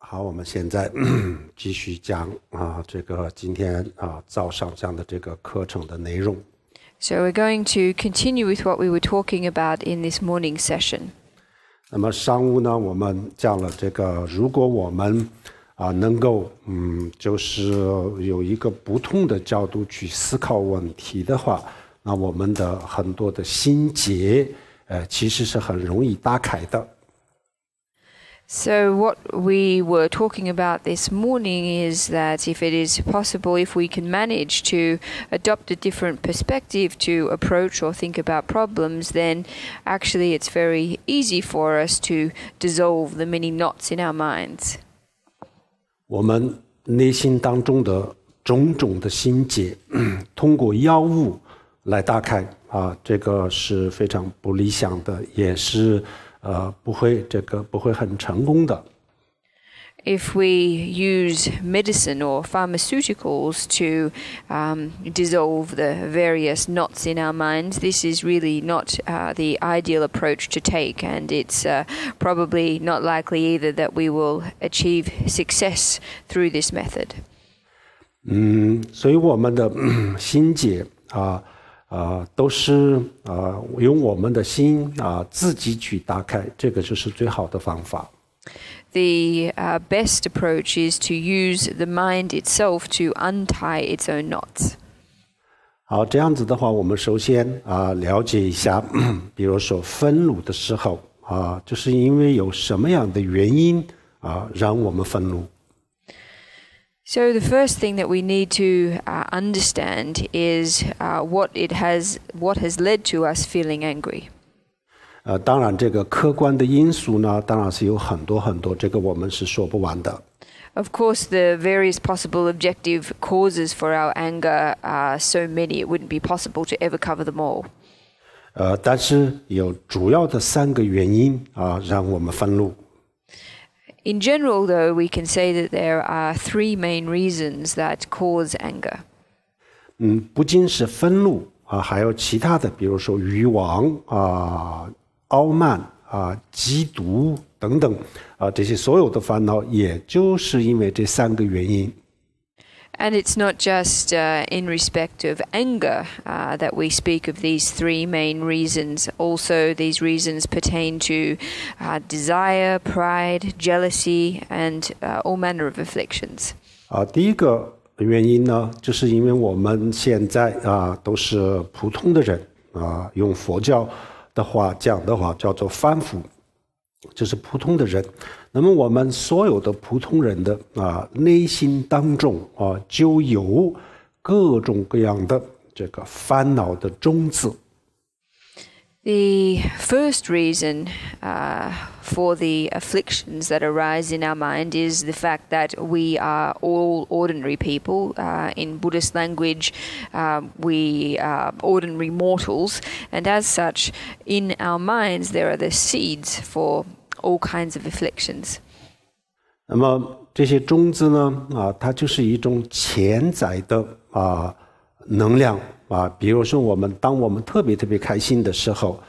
好，我们现在继续讲这个今天早上讲的这个课程的内容。So we're going to continue with what we were talking about in this morning session. 那么上午呢，我们讲了这个，如果我们能够就是有一个不同的角度去思考问题的话，那我们的很多的心结其实是很容易打开的。So what we were talking about this morning is that if it is possible, if we can manage to adopt a different perspective to approach or think about problems, then actually it's very easy for us to dissolve the many knots in our minds. 我们内心当中的种种的心结，通过药物来打开这个是非常不理想的，也是不会很成功的。If we use medicine or pharmaceuticals to dissolve the various knots in our minds, this is really not the ideal approach to take, and it's probably not likely either that we will achieve success through this method. 所以我们的心结都是用我们的心自己去打开，这个就是最好的方法。The best approach is to use the mind itself to untie its own knots. 好，这样子的话，我们首先了解一下，比如说愤怒的时候就是因为有什么样的原因让我们愤怒。So the first thing that we need to understand is what has led to us feeling angry. 当然这个客观的因素呢，当然是有很多很多，这个我们是说不完的。Of course, the various possible objective causes for our anger are so many, it wouldn't be possible to ever cover them all. 但是有主要的3个原因让我们愤怒。In general, though, we can say that there are 3 main reasons that cause anger. 不仅是愤怒还有其他的，比如说欲望傲慢嫉妒等等这些所有的烦恼，也就是因为这3个原因。And it's not just in respect of anger that we speak of these 3 main reasons. Also, these reasons pertain to desire, pride, jealousy, and all manner of afflictions. 第一个原因呢，就是因为我们现在都是普通的人用佛教的话讲的话叫做凡夫，就是普通的人。那么我们所有的普通人的内心当中就有各种各样的这个烦恼的种子。The first reason for the afflictions that arise in our mind is the fact that we are all ordinary people. In Buddhist language, we are ordinary mortals, and as such, in our minds there are the seeds for all kinds of afflictions. 那么这些种子呢它就是一种潜在的能量比如说当我们特别特别开心的时候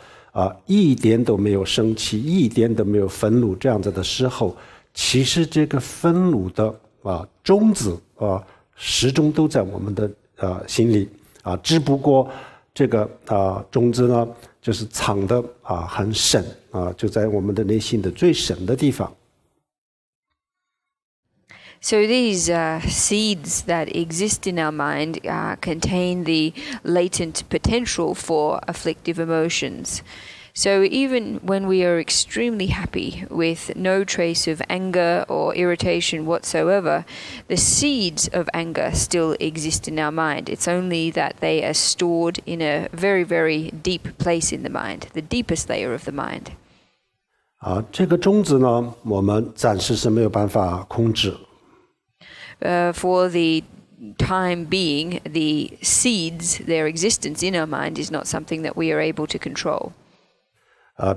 一点都没有生气，一点都没有愤怒，这样子的时候，其实这个愤怒的种子始终都在我们的心里只不过这个种子呢就是藏得很深就在我们的内心的最深的地方。So these seeds that exist in our mind contain the latent potential for afflictive emotions. So even when we are extremely happy with no trace of anger or irritation whatsoever, the seeds of anger still exist in our mind. It's only that they are stored in a very, very deep place in the mind, the deepest layer of the mind. 这个种子呢，我们暂时是没有办法控制。For the time being, the seeds, their existence in our mind is not something that we are able to control.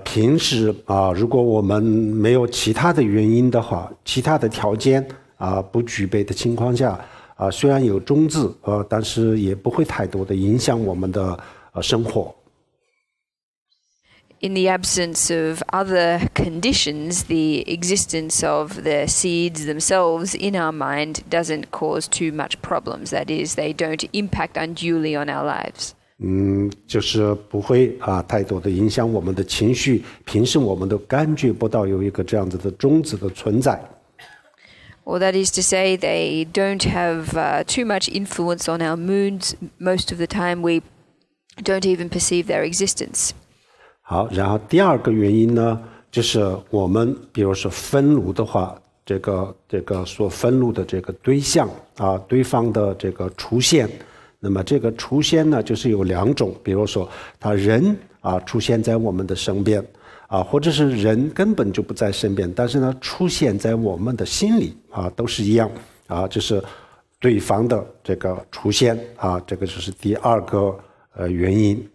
平时如果我们没有其他的原因的话，其他的条件不具备的情况下虽然有种子但是也不会太多的影响我们的生活。In the absence of other conditions, the existence of the seeds themselves in our mind doesn't cause too much problems. That is, they don't impact unduly on our lives. 就是不会太多的影响我们的情绪，平时我们都感觉不到有一个这样子的种子的存在。Or that is to say, they don't have too much influence on our moods. Most of the time, we don't even perceive their existence. 好，然后第二个原因呢，就是我们比如说愤怒的话，这个所愤怒的这个对象对方的这个出现。那么这个出现呢，就是有两种，比如说他人出现在我们的身边或者是人根本就不在身边，但是呢出现在我们的心里都是一样就是对方的这个出现这个就是第二个原因。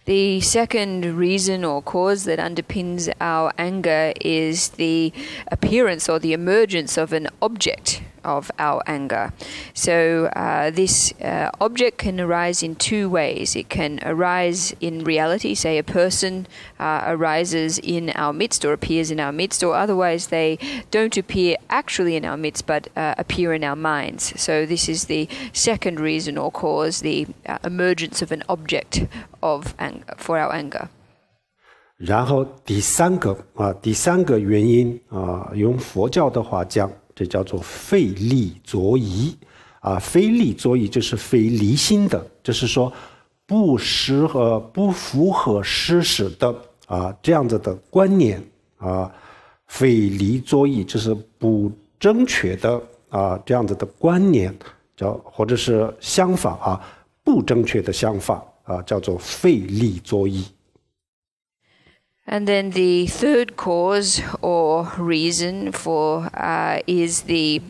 The second reason or cause that underpins our anger is the appearance or the emergence of an object of our anger. So this object can arise in two ways. It can arise in reality, say a person arises in our midst or appears in our midst, or otherwise they don't appear actually in our midst but appear in our minds. So this is the second reason or cause, the emergence of an object of anger, for our anger. 然后第三个原因用佛教的话讲，这叫做非理作意非理作意就是非理性的，就是说不符合事实的这样子的观念非理作意就是不正确的这样子的观念或者是想法不正确的想法叫做非理作意。And then the third cause or reason for is the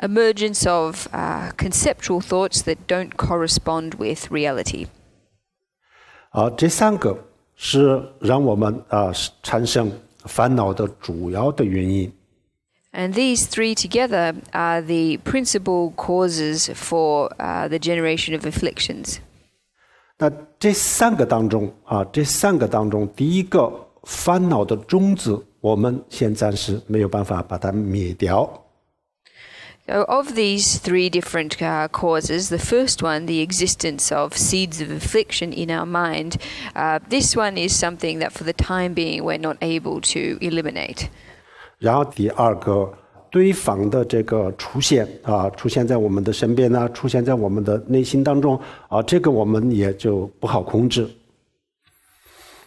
emergence of conceptual thoughts that don't correspond with reality. 这三个是让我们产生烦恼的主要的原因。And these three together are the principal causes for the generation of afflictions. 那这三个当中第一个烦恼的种子，我们现在是没有办法把它灭掉。So of these three different causes, the first one, the existence of seeds of affliction in our mind, this one is something that for the time being we're not able to eliminate. 然后第二个，对方的这个出现出现在我们的身边出现在我们的内心当中这个我们也就不好控制。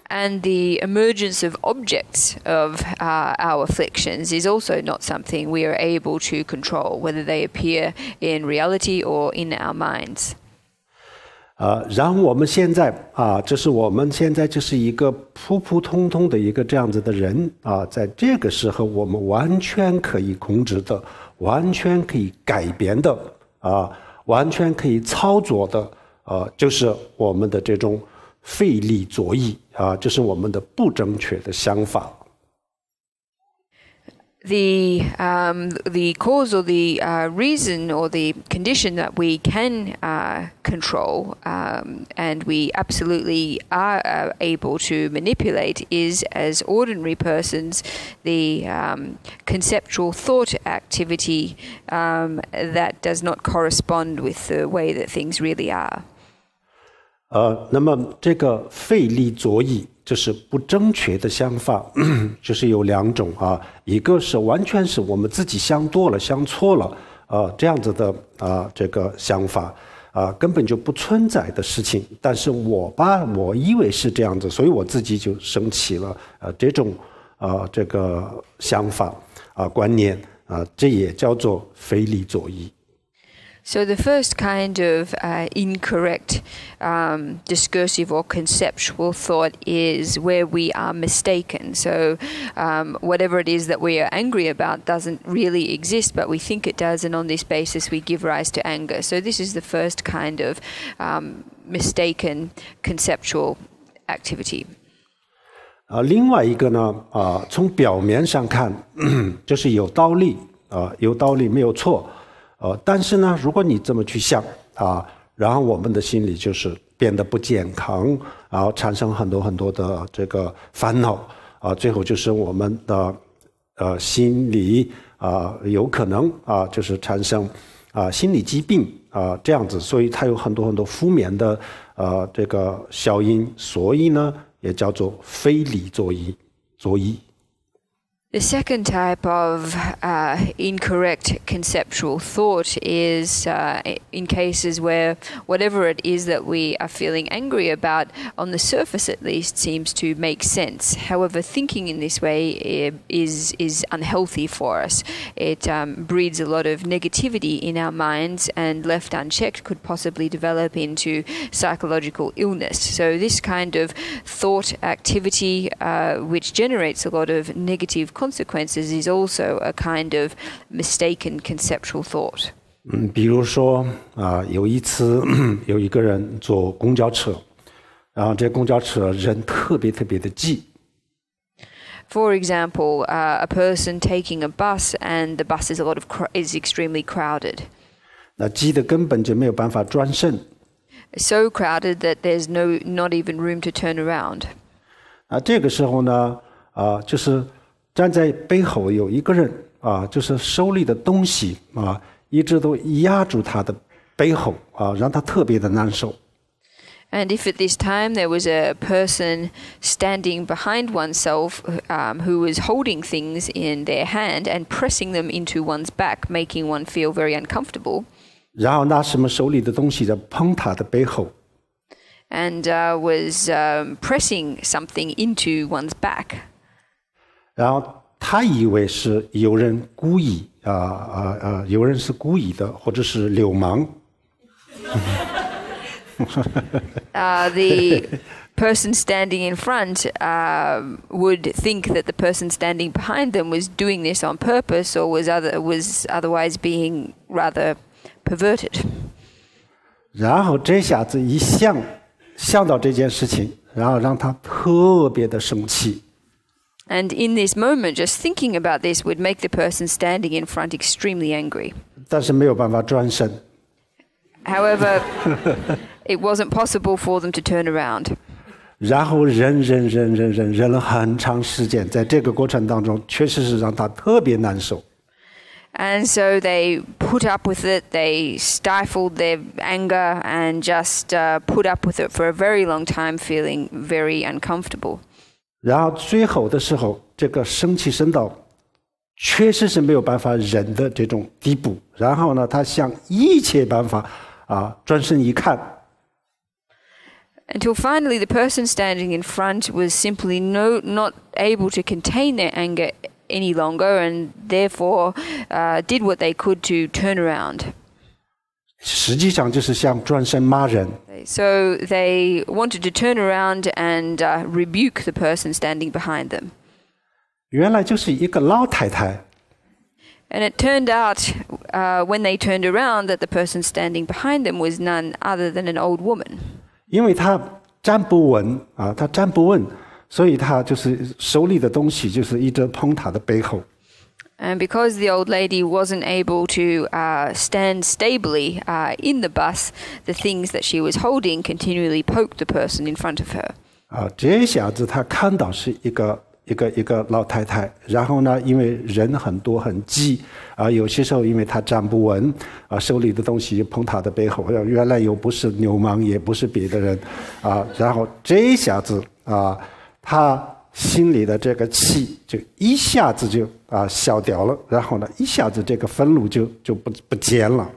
And the emergence of objects of our afflictions is also not something we are able to control, whether they appear in reality or in our minds. 然后我们现在我们现在就是一个普普通通的一个这样子的人在这个时候我们完全可以控制的，完全可以改变的完全可以操作的就是我们的这种非理作意就是我们的不正确的想法。The cause or the reason or the condition that we can control and we absolutely are able to manipulate is, as ordinary persons, the conceptual thought activity that does not correspond with the way that things really are. 那么这个非理作意就是不正确的想法就是有两种一个是完全是我们自己想多了想错了这样子的这个想法根本就不存在的事情，但是我以为是这样子，所以我自己就生气了这种这个想法观念这也叫做非理作意。So the first kind of incorrect discursive or conceptual thought is where we are mistaken. So whatever it is that we are angry about doesn't really exist, but we think it does, and on this basis we give rise to anger. So this is the first kind of mistaken conceptual activity. 另外一个呢从表面上看就是有道理没有错但是呢如果你这么去想然后我们的心里就是变得不健康，然后产生很多很多的这个烦恼最后就是我们的心理有可能就是产生心理疾病这样子，所以它有很多很多负面的这个效应，所以呢也叫做非理作意。The second type of incorrect conceptual thought is in cases where whatever it is that we are feeling angry about, on the surface at least, seems to make sense. However, thinking in this way is unhealthy for us. It breeds a lot of negativity in our minds, and left unchecked could possibly develop into psychological illness. So this kind of thought activity, which generates a lot of negative consequences, is also a kind of mistaken conceptual thought. 比如说有一次有一个人坐公交车，然后这公交车人特别特别的挤。For example, a person taking a bus, and the bus is extremely crowded. 那挤得根本就没有办法转身。So crowded that there's not even room to turn around. 这个时候呢就是站在背后有一个人就是手里的东西一直都压住他的背后让他特别的难受。And if at this time there was a person standing behind oneself who was holding things in their hand and pressing them into one's back, making one feel very uncomfortable. 然后拿什么手里的东西在碰他的背后。And was pressing something into one's back. 然后他以为是有人故意有人是故意的，或者是流氓。The person standing in front would think that the person standing behind them was doing this on purpose, or was otherwise being rather perverted. 然后这下子一想到这件事情，然后让他特别的生气。And in this moment, just thinking about this would make the person standing in front extremely angry. 但是没有办法转身。However, it wasn't possible for them to turn around. 然后忍了很长时间，在这个过程当中，确实是让他特别难受。And so they put up with it, they stifled their anger and just put up with it for a very long time, feeling very uncomfortable. 然后最后的时候，这个生气升到确实是没有办法忍的这种地步。然后呢，他想一切办法转身一看。Until finally the person standing in front was simply not able to contain their anger any longer, and therefore did what they could to turn around. 实际上就是想转身骂人。So they wanted to turn around and rebuke the person standing behind them. 原来就是一个老太太。And it turned out when they turned around that the person standing behind them was none other than an old woman. 因为她站不稳她站不稳，所以她就是手里的东西就是一直碰她的背后。And because the old lady wasn't able to stand stably in the bus, the things that she was holding continually poked the person in front of her. 这下子她看到是一个老太太，然后呢，因为人很多很挤有些时候因为她站不稳手里的东西就碰她的背后，原来又不是流氓，也不是别的人然后这下子她心里的这个气就一下子就消掉了，然后呢，一下子这个愤怒就不见了。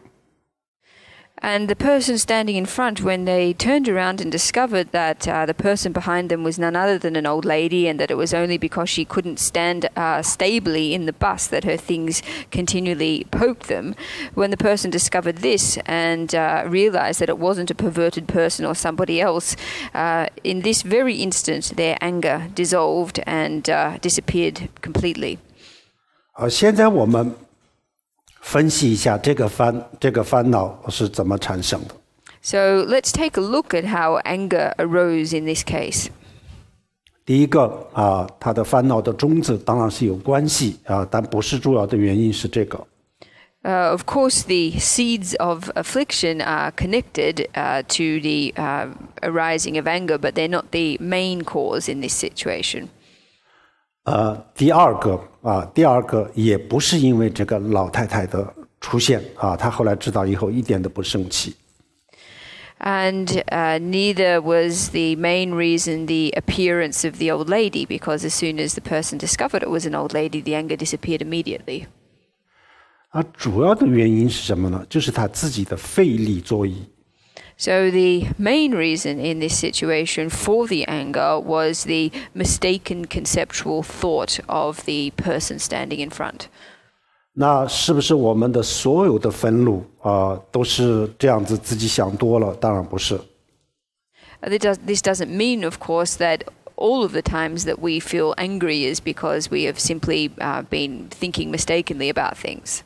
And the person standing in front, when they turned around and discovered that the person behind them was none other than an old lady, and that it was only because she couldn't stand stably in the bus that her things continually poked them, when the person discovered this and realized that it wasn't a perverted person or somebody else, in this very instant their anger dissolved and disappeared completely. 现在我们分析一下这个烦恼是怎么产生的。So let's take a look at how anger arose in this case. 第一个他的烦恼的种子当然是有关系但不是主要的原因是这个。Of course, the seeds of affliction are connected to the arising of anger, but they're not the main cause in this situation. 第二个也不是因为这个老太太的出现她后来知道以后一点都不生气。And neither was the main reason the appearance of the old lady, because as soon as the person discovered it was an old lady, the anger disappeared immediately. 主要的原因是什么呢？就是他自己的费力作揖。So the main reason in this situation for the anger was the mistaken conceptual thought of the person standing in front. 那是不是我们的所有的愤怒都是这样子自己想多了？当然不是。This doesn't mean, of course, that all of the times that we feel angry is because we have simply been thinking mistakenly about things.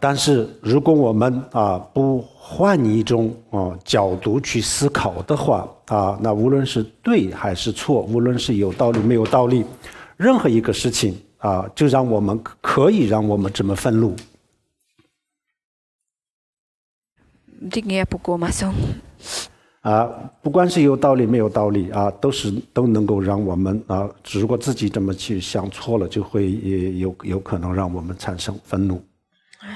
但是如果我们不换一种角度去思考的话那无论是对还是错，无论是有道理没有道理，任何一个事情就可以让我们这么愤怒。不管是有道理没有道理都能够让我们如果自己这么去想错了，就会有可能让我们产生愤怒。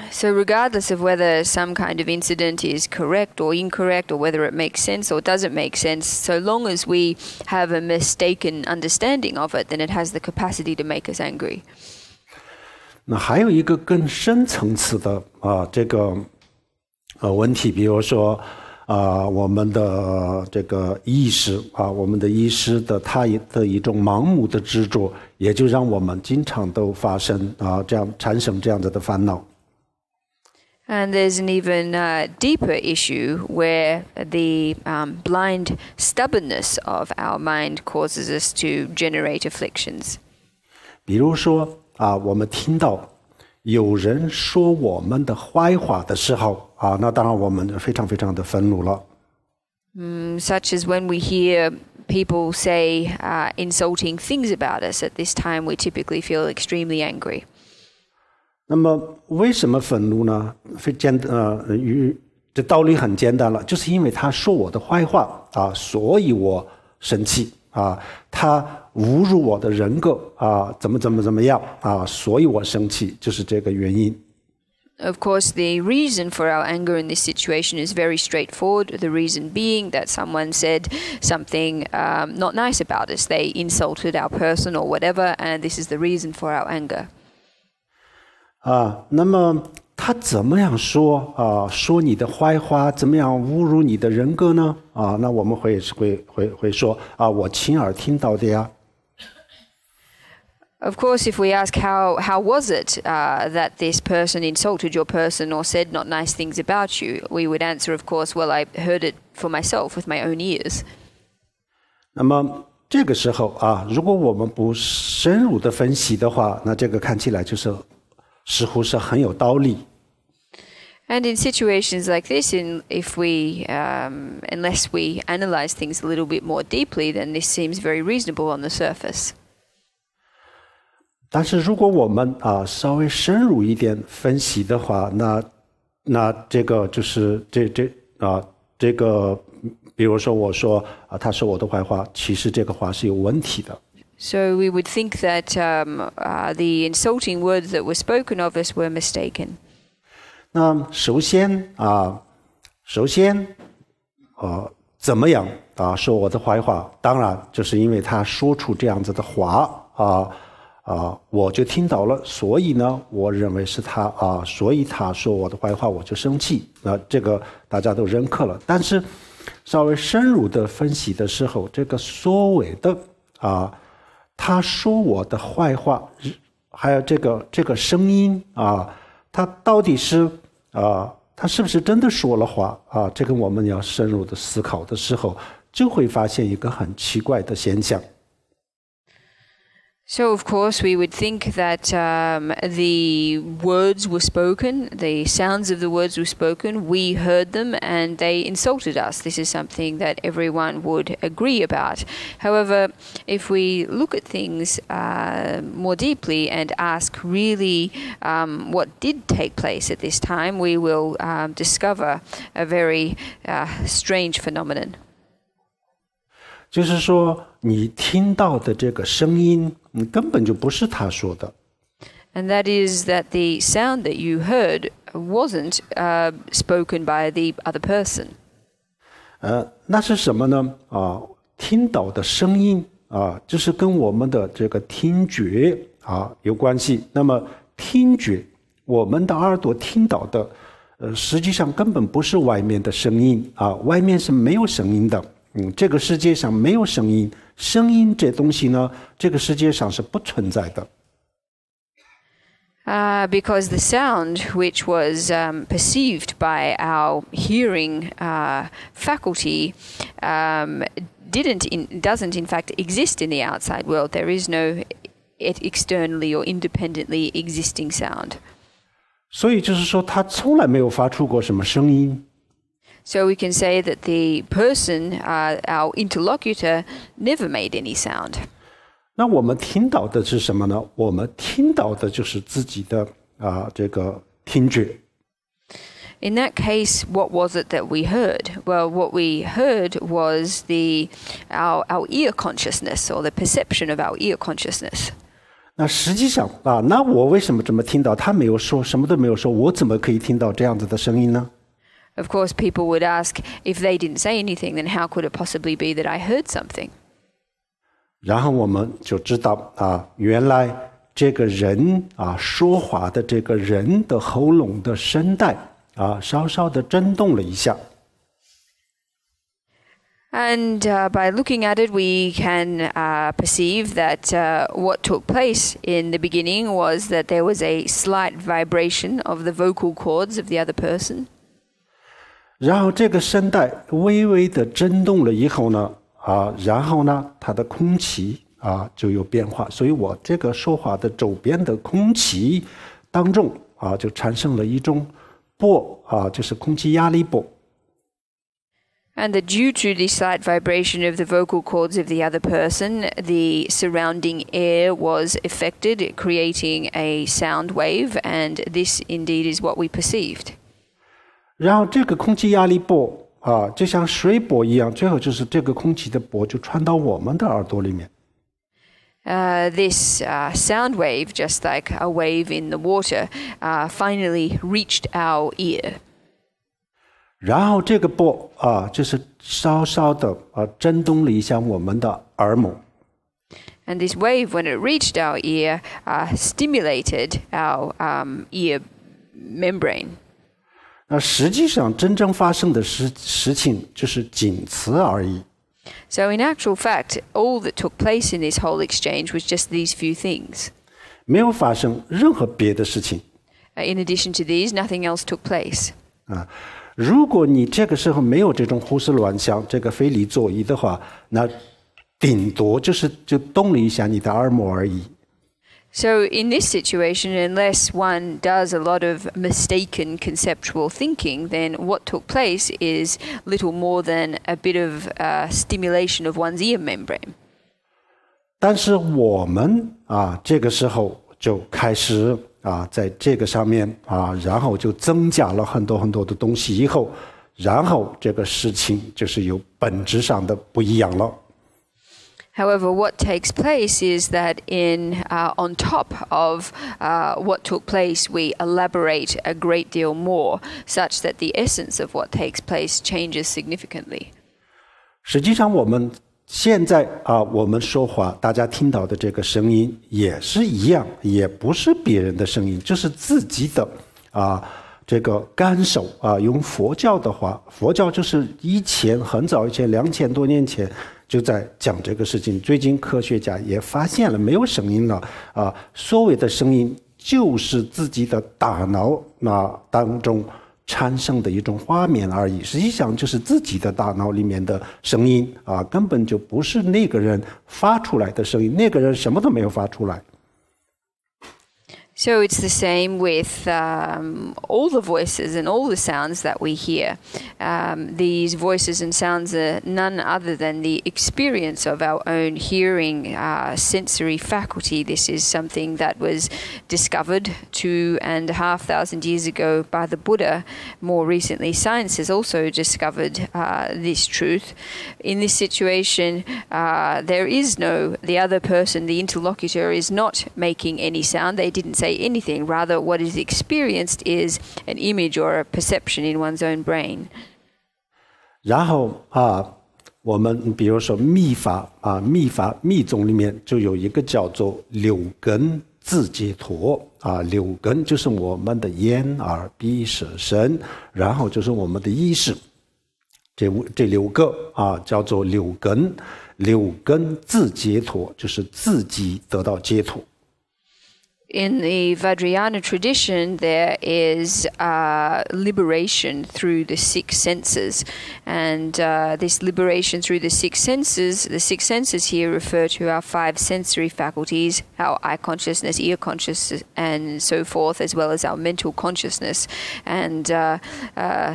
So regardless of whether some kind of incident is correct or incorrect, or whether it makes sense or doesn't make sense, so long as we have a mistaken understanding of it, then it has the capacity to make us angry. 那还有一个更深层次的这个问题，比如说我们的这个意识我们的意识的它的一种盲目的执着，也就让我们经常都发生这样产生这样子的烦恼。And there's an even deeper issue where the blind stubbornness of our mind causes us to generate afflictions. 比如说我们听到有人说我们的坏话的时候那当然我们非常非常的愤怒了。Such as when we hear people say insulting things about us, at this time we typically feel extremely angry. 那么为什么愤怒呢？这道理很简单了，就是因为他说我的坏话所以我生气他侮辱我的人格怎么样所以我生气，就是这个原因。Of course, the reason for our anger in this situation is very straightforward. The reason being that someone said something not nice about us. They insulted our person or whatever, and this is the reason for our anger. 那么他怎么样说说你的坏话，怎么样侮辱你的人格呢那我们会说我亲耳听到的呀。Of course, if we ask how was it that this person insulted your person or said not nice things about you, we would answer, of course, well, I heard it for myself with my own ears. 那么这个时候如果我们不深入的分析的话，那这个看起来就是似乎是很有道理。And in situations like this, if we, unless we analyze things a little bit more deeply, then this seems very reasonable on the surface. 但是如果我们稍微深入一点分析的话，那这个就是这个，比如说我说他说我的坏话，其实这个话是有问题的。So we would think that the insulting words that were spoken of us were mistaken. 那首先怎么样说我的坏话？当然就是因为他说出这样子的话我就听到了，所以呢，我认为是他所以他说我的坏话，我就生气。这个大家都认可了。但是稍微深入的分析的时候，这个所谓的他说我的坏话，还有这个声音他到底是他是不是真的说了话这个我们要深入的思考的时候，就会发现一个很奇怪的现象。So, of course, we would think that the words were spoken, the sounds of the words were spoken, we heard them, and they insulted us. This is something that everyone would agree about. However, if we look at things more deeply and ask really what did take place at this time, we will discover a very strange phenomenon. 就是说，你听到的这个声音，根本就不是他说的。And that is that the sound that you heard wasn't spoken by the other person. 那是什么呢？听到的声音就是跟我们的这个听觉有关系。那么听觉，我们的耳朵听到的，实际上根本不是外面的声音外面是没有声音的。这个世界上没有声音，声音这东西呢，这个世界上是不存在的。Because the sound which was perceived by our hearing faculty doesn't in fact exist in the outside world. There is no externally or independently existing sound. 所以就是说，他从来没有发出过什么声音。So we can say that the person, our interlocutor, never made any sound. 那我们听到的是什么呢？我们听到的就是自己的这个听觉。In that case, what was it that we heard? Well, what we heard was our ear consciousness, or the perception of our ear consciousness. 那实际上那我为什么这么听到？他没有说，什么都没有说，我怎么可以听到这样子的声音呢？ Of course, people would ask, if they didn't say anything, then how could it possibly be that I heard something? 然后我们就知道原来这个人说话的这个人的喉咙的声带稍稍的震动了一下。And by looking at it, we can perceive that what took place in the beginning was that there was a slight vibration of the vocal cords of the other person. 然后这个声带微微的震动了以后呢，然后呢，它的空气就有变化，所以我这个说话的周边的空气当中就产生了一种波就是空气压力波。And that due to the slight vibration of the vocal cords of the other person, the surrounding air was affected, creating a sound wave, and this indeed is what we perceived. 然后这个空气压力波就像水波一样，最后就是这个空气的波就传到我们的耳朵里面。This sound wave, just like a wave in the water, finally reached our ear. 然后这个波就是稍稍的震动了一下我们的耳膜。And this wave, when it reached our ear, stimulated our ear membrane. 那实际上真正发生的事情就是仅此而已。So in actual fact, all that took place in this whole exchange was just these few things. 没有发生任何别的事情。In addition to these, nothing else took place. 如果你这个时候没有这种胡思乱想，这个非理作意的话，那顶多就动了一下你的耳膜而已。So in this situation, unless one does a lot of mistaken conceptual thinking, then what took place is little more than a bit of stimulation of one's ear membrane. 但是我们这个时候就开始在这个上面然后就增加了很多很多的东西以后，然后这个事情就是有本质上的不一样了。However, what takes place is that on top of what took place, we elaborate a great deal more, such that the essence of what takes place changes significantly. 实际上，我们现在我们说话，大家听到的这个声音也是一样，也不是别人的声音，就是自己的这个感受用佛教的话，佛教就是很早以前2000多年前就在讲这个事情。最近科学家也发现了，没有声音了所谓的声音就是自己的大脑当中产生的一种画面而已，实际上就是自己的大脑里面的声音根本就不是那个人发出来的声音，那个人什么都没有发出来。So it's the same with all the voices and all the sounds that we hear. These voices and sounds are none other than the experience of our own hearing sensory faculty. This is something that was discovered 2,500 years ago by the Buddha. More recently, science has also discovered this truth. In this situation, there is the other person, the interlocutor, is not making any sound. They didn't say anything. Rather, what is experienced is an image or a perception in one's own brain. 然后我们比如说密宗里面就有一个叫做六根自解脱六根就是我们的眼耳鼻舌身，然后就是我们的意识，这六个叫做六根自解脱，就是自己得到解脱。In the Vajrayana tradition, there is liberation through the six senses. And this liberation through the six senses here refer to our five sensory faculties, our eye consciousness, ear consciousness, and so forth, as well as our mental consciousness. And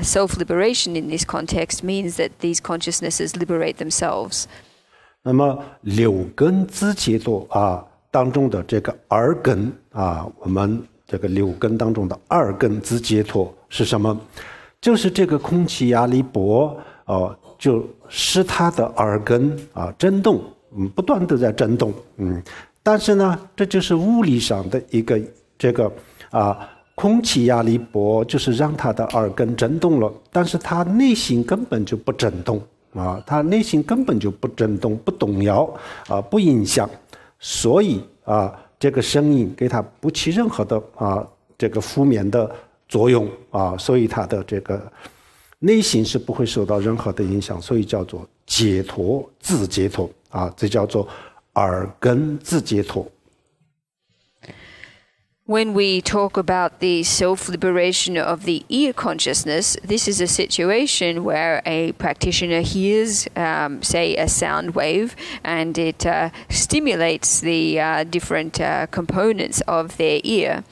self-liberation in this context means that these consciousnesses liberate themselves. 那么六根自解脱当中的这个耳根我们这个六根当中的耳根自解脱是什么？就是这个空气压力波就使它的耳根震动，不断地在震动，但是呢，这就是物理上的一个这个空气压力波，就是让它的耳根震动了，但是它内心根本就不震动它内心根本就不震动、不动摇不影响。所以这个声音给它不起任何的这个负面的作用所以它的这个内心是不会受到任何的影响，所以叫做解脱自解脱这叫做耳根自解脱。When we talk about the self-liberation of the ear consciousness, this is a situation where a practitioner hears, say, a sound wave, and it stimulates the different components of their ear.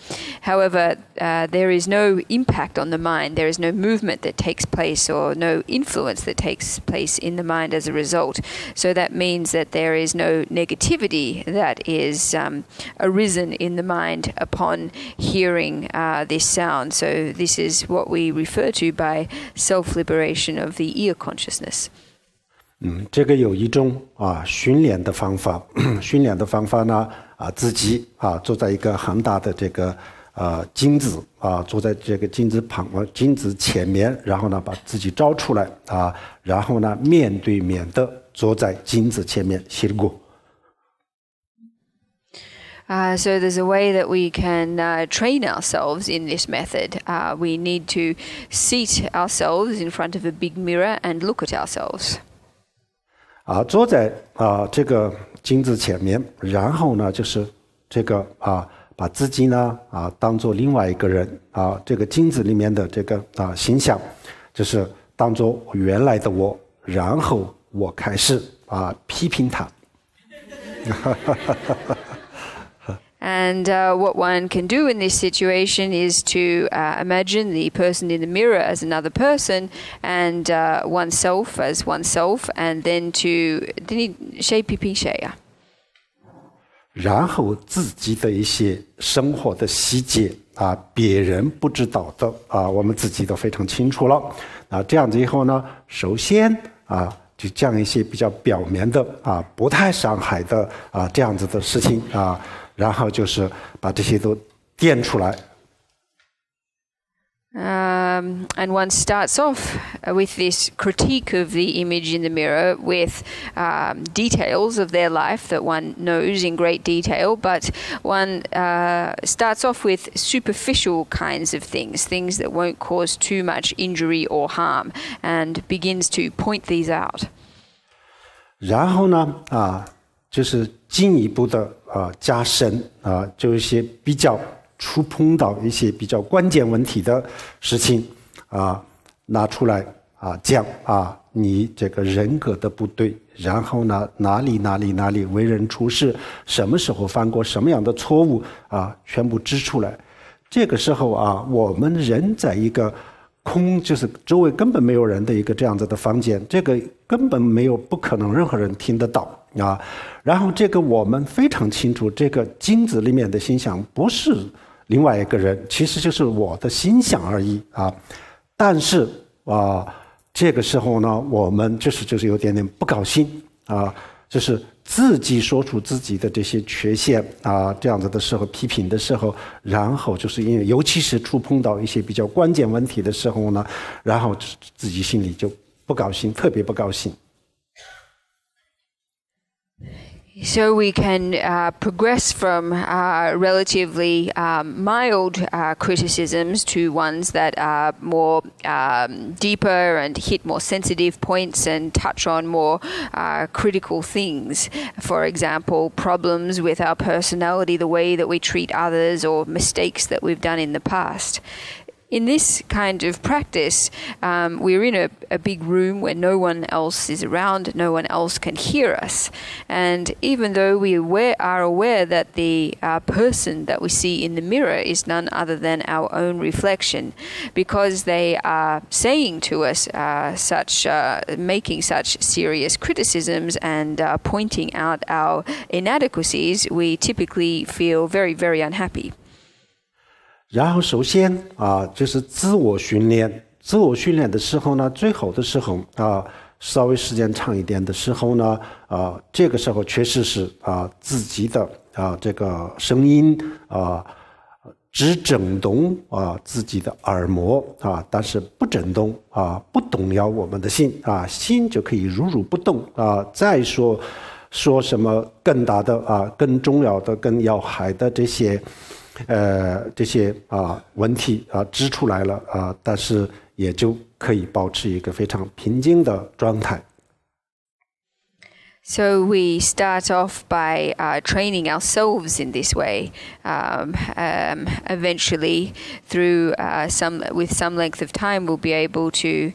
However, there is no impact on the mind. There is no movement that takes place or no influence that takes place in the mind as a result. So that means that there is no negativity that is arisen in the mind upon hearing this sound. So this is what we refer to by self-liberation of the ear consciousness. 这个有一种训练的方法，训练的方法呢自己坐在一个很大的这个镜子坐在这个镜子前面，然后呢把自己照出来然后呢面对面的坐在镜子前面写过。So there's a way that we can train ourselves in this method. We need to seat ourselves in front of a big mirror and look at ourselves. 坐在这个镜子前面，然后呢就是这个把自己呢当作另外一个人这个镜子里面的这个形象，就是当作原来的我，然后我开始批评他。And what one can do in this situation is to imagine the person in the mirror as another person and oneself as oneself, and then to 谁批评谁啊？然后自己的一些生活的细节别人不知道的我们自己都非常清楚了这样子以后呢，首先就讲一些比较表面的不太伤害的这样子的事情然后就是把这些都点出来。And one starts off with this critique of the image in the mirror with details of their life that one knows in great detail, but one starts off with superficial kinds of things that won't cause too much injury or harm, and begins to point these out. 然后呢就是进一步的加深就一些比较触碰到一些比较关键问题的事情拿出来讲你这个人格的不对，然后呢哪里为人处事，什么时候犯过什么样的错误全部指出来。这个时候我们人在一个就是周围根本没有人的一个这样子的房间，这个根本不可能任何人听得到然后这个我们非常清楚，这个镜子里面的形象不是另外一个人，其实就是我的心想而已但是这个时候呢，我们就是有点不高兴就是自己说出自己的这些缺陷这样子的时候，批评的时候，然后就是因为尤其是触碰到一些比较关键问题的时候呢，然后自己心里就不高兴，特别不高兴。So we can progress from relatively mild criticisms to ones that are more deeper and hit more sensitive points and touch on more critical things. For example, problems with our personality, the way that we treat others, or mistakes that we've done in the past. In this kind of practice, we're in a big room where no one else is around, no one else can hear us. And even though we are aware that the person that we see in the mirror is none other than our own reflection, because they are saying to us making such serious criticisms and pointing out our inadequacies, we typically feel very, very unhappy. 然后首先就是自我训练。自我训练的时候呢，最好的时候稍微时间长一点的时候呢这个时候确实是自己的这个声音只震动自己的耳膜但是不震动不动摇我们的心心就可以如如不动再说什么更大的更重要的更要害的这些问题指出来了但是也就可以保持一个非常平静的状态。So we start off by training ourselves in this way. Eventually, through with some length of time, we'll be able to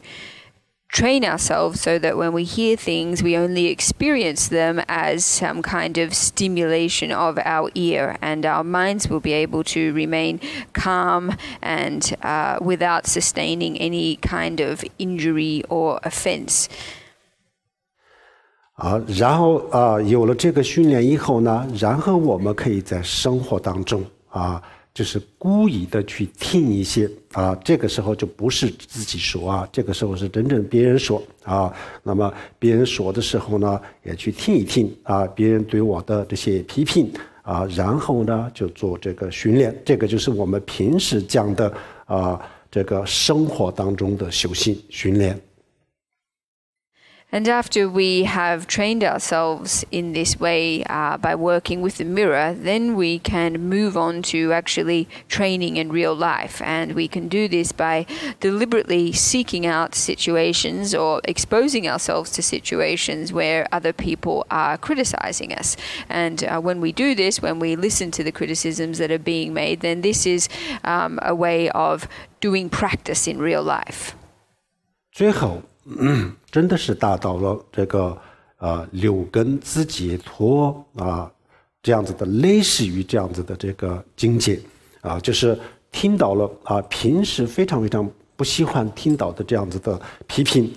train ourselves so that when we hear things, we only experience them as some kind of stimulation of our ear, and our minds will be able to remain calm and without sustaining any kind of injury or offense. 然后有了这个训练以后呢，然后我们可以在生活当中就是故意的去听一些这个时候就不是自己说这个时候是真正别人说那么别人说的时候呢，也去听一听别人对我的这些批评然后呢就做这个训练，这个就是我们平时讲的这个生活当中的修行训练。And after we have trained ourselves in this way by working with the mirror, then we can move on to actually training in real life. And we can do this by deliberately seeking out situations or exposing ourselves to situations where other people are criticizing us. And when we do this, when we listen to the criticisms that are being made, then this is a way of doing practice in real life. 最后真的是达到了这个六根自解脱这样子的类似于这样子的这个境界就是听到了平时非常非常不喜欢听到的这样子的批评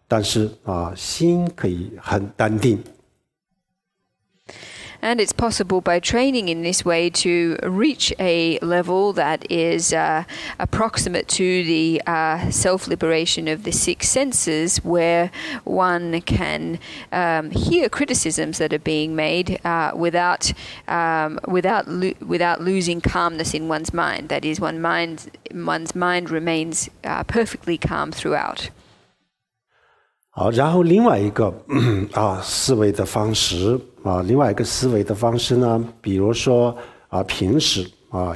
但是心可以很淡定。And it's possible by training in this way to reach a level that is approximate to the self-liberation of the six senses, where one can hear criticisms that are being made without losing calmness in one's mind. That is, one's mind remains perfectly calm throughout. 好，然后另外一个思维的方式另外一个思维的方式呢，比如说平时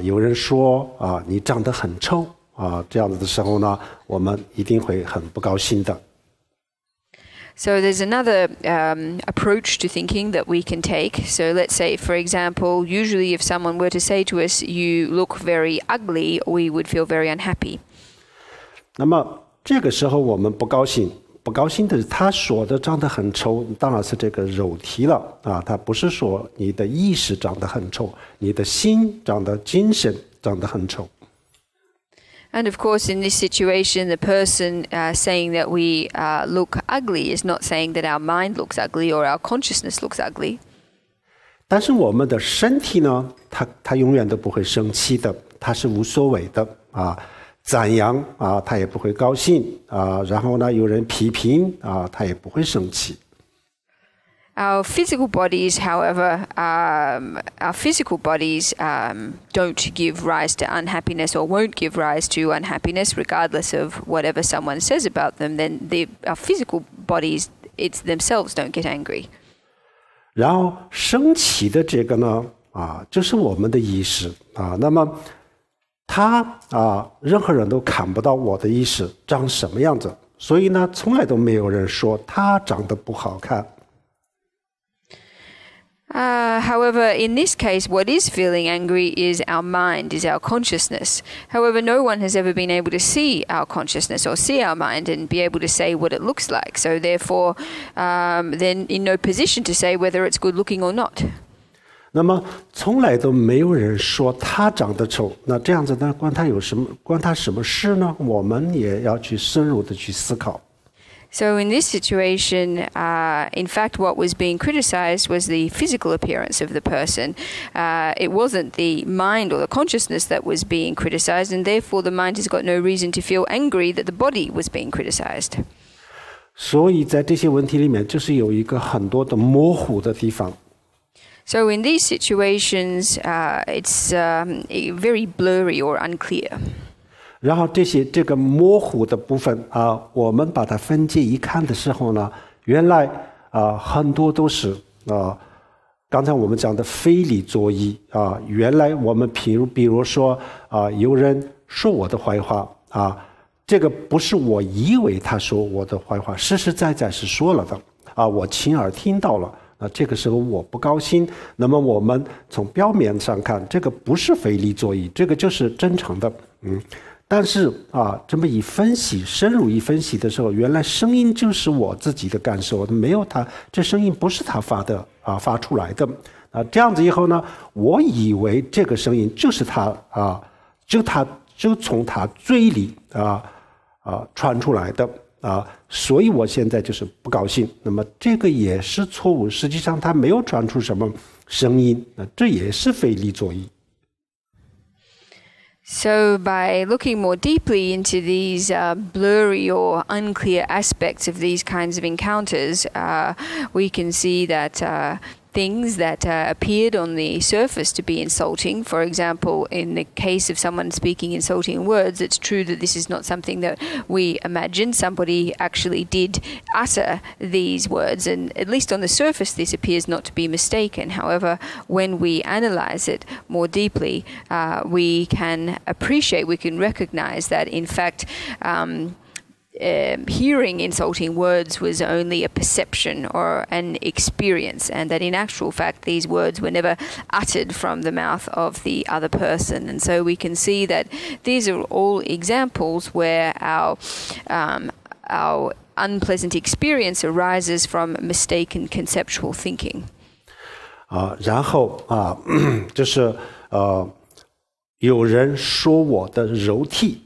有人说你长得很丑这样子的时候呢，我们一定会很不高兴的。So there's another approach to thinking that we can take. So let's say, for example, usually if someone were to say to us, "You look very ugly," we would feel very unhappy. 那么这个时候我们不高兴。不高兴的是他说的长得很丑，当然是这个肉体了啊，他不是说你的意识长得很丑，你的心长得精神长得很丑。And of course, in this situation, the person saying that we look ugly is not saying that our mind looks ugly or our consciousness looks ugly. 但是我们的身体呢，它永远都不会生气的，它是无所谓的啊。赞扬啊，他也不会高兴啊。然后呢，有人批评啊，他也不会生气。Our physical bodies, however, don't give rise to unhappiness or won't give rise to unhappiness, regardless of whatever someone says about them. Then our physical bodies, it's themselves don't get angry. 然后生气的这个呢，就是我们的意识啊。那么任何人都看不到我的意识长什么样子，所以呢，从来都没有人说他长得不好看。However, in this case, what is feeling angry is our mind, is our consciousness. However, no one has ever been able to see our consciousness or see our mind and be able to say what it looks like. So therefore, then in no position to say whether it's good looking or not. 那么从来都没有人说他长得丑，那这样子呢，关他什么事呢？我们也要去深入的去思考。So in this situation, in fact, what was being criticized was the physical appearance of the person. It wasn't the mind or the consciousness that was being criticized, and therefore the mind has got no reason to feel angry that the body was being criticized. 所以在这些问题里面，就是有一个很多的模糊的地方。So in these situations, it's very blurry or unclear. 然后这个模糊的部分我们把它分解一看的时候呢，原来很多都是刚才我们讲的非理作意原来我们比如说有人说我的坏话这个不是我以为他说我的坏话，实实在在是说了的我亲耳听到了。这个时候我不高兴，那么我们从表面上看，这个不是非理作意，这个就是正常的。但是这么一分析，深入一分析的时候，原来声音就是我自己的感受，没有他，这声音不是他发出来的这样子以后呢，我以为这个声音就是他就从他嘴里传出来的所以我现在就是不高兴。那么这个也是错误，实际上他没有传出什么声音，这也是非理作意。So by looking more deeply into these blurry or unclear aspects of these kinds of encounters, we can see that things that appeared on the surface to be insulting. For example, in the case of someone speaking insulting words, it's true that this is not something that we imagine. Somebody actually did utter these words, and at least on the surface this appears not to be mistaken. However, when we analyze it more deeply, we can recognize that in fact hearing insulting words was only a perception or an experience, and that in actual fact these words were never uttered from the mouth of the other person. And so we can see that these are all examples where our unpleasant experience arises from mistaken conceptual thinking. 然后就是有人说我的肉体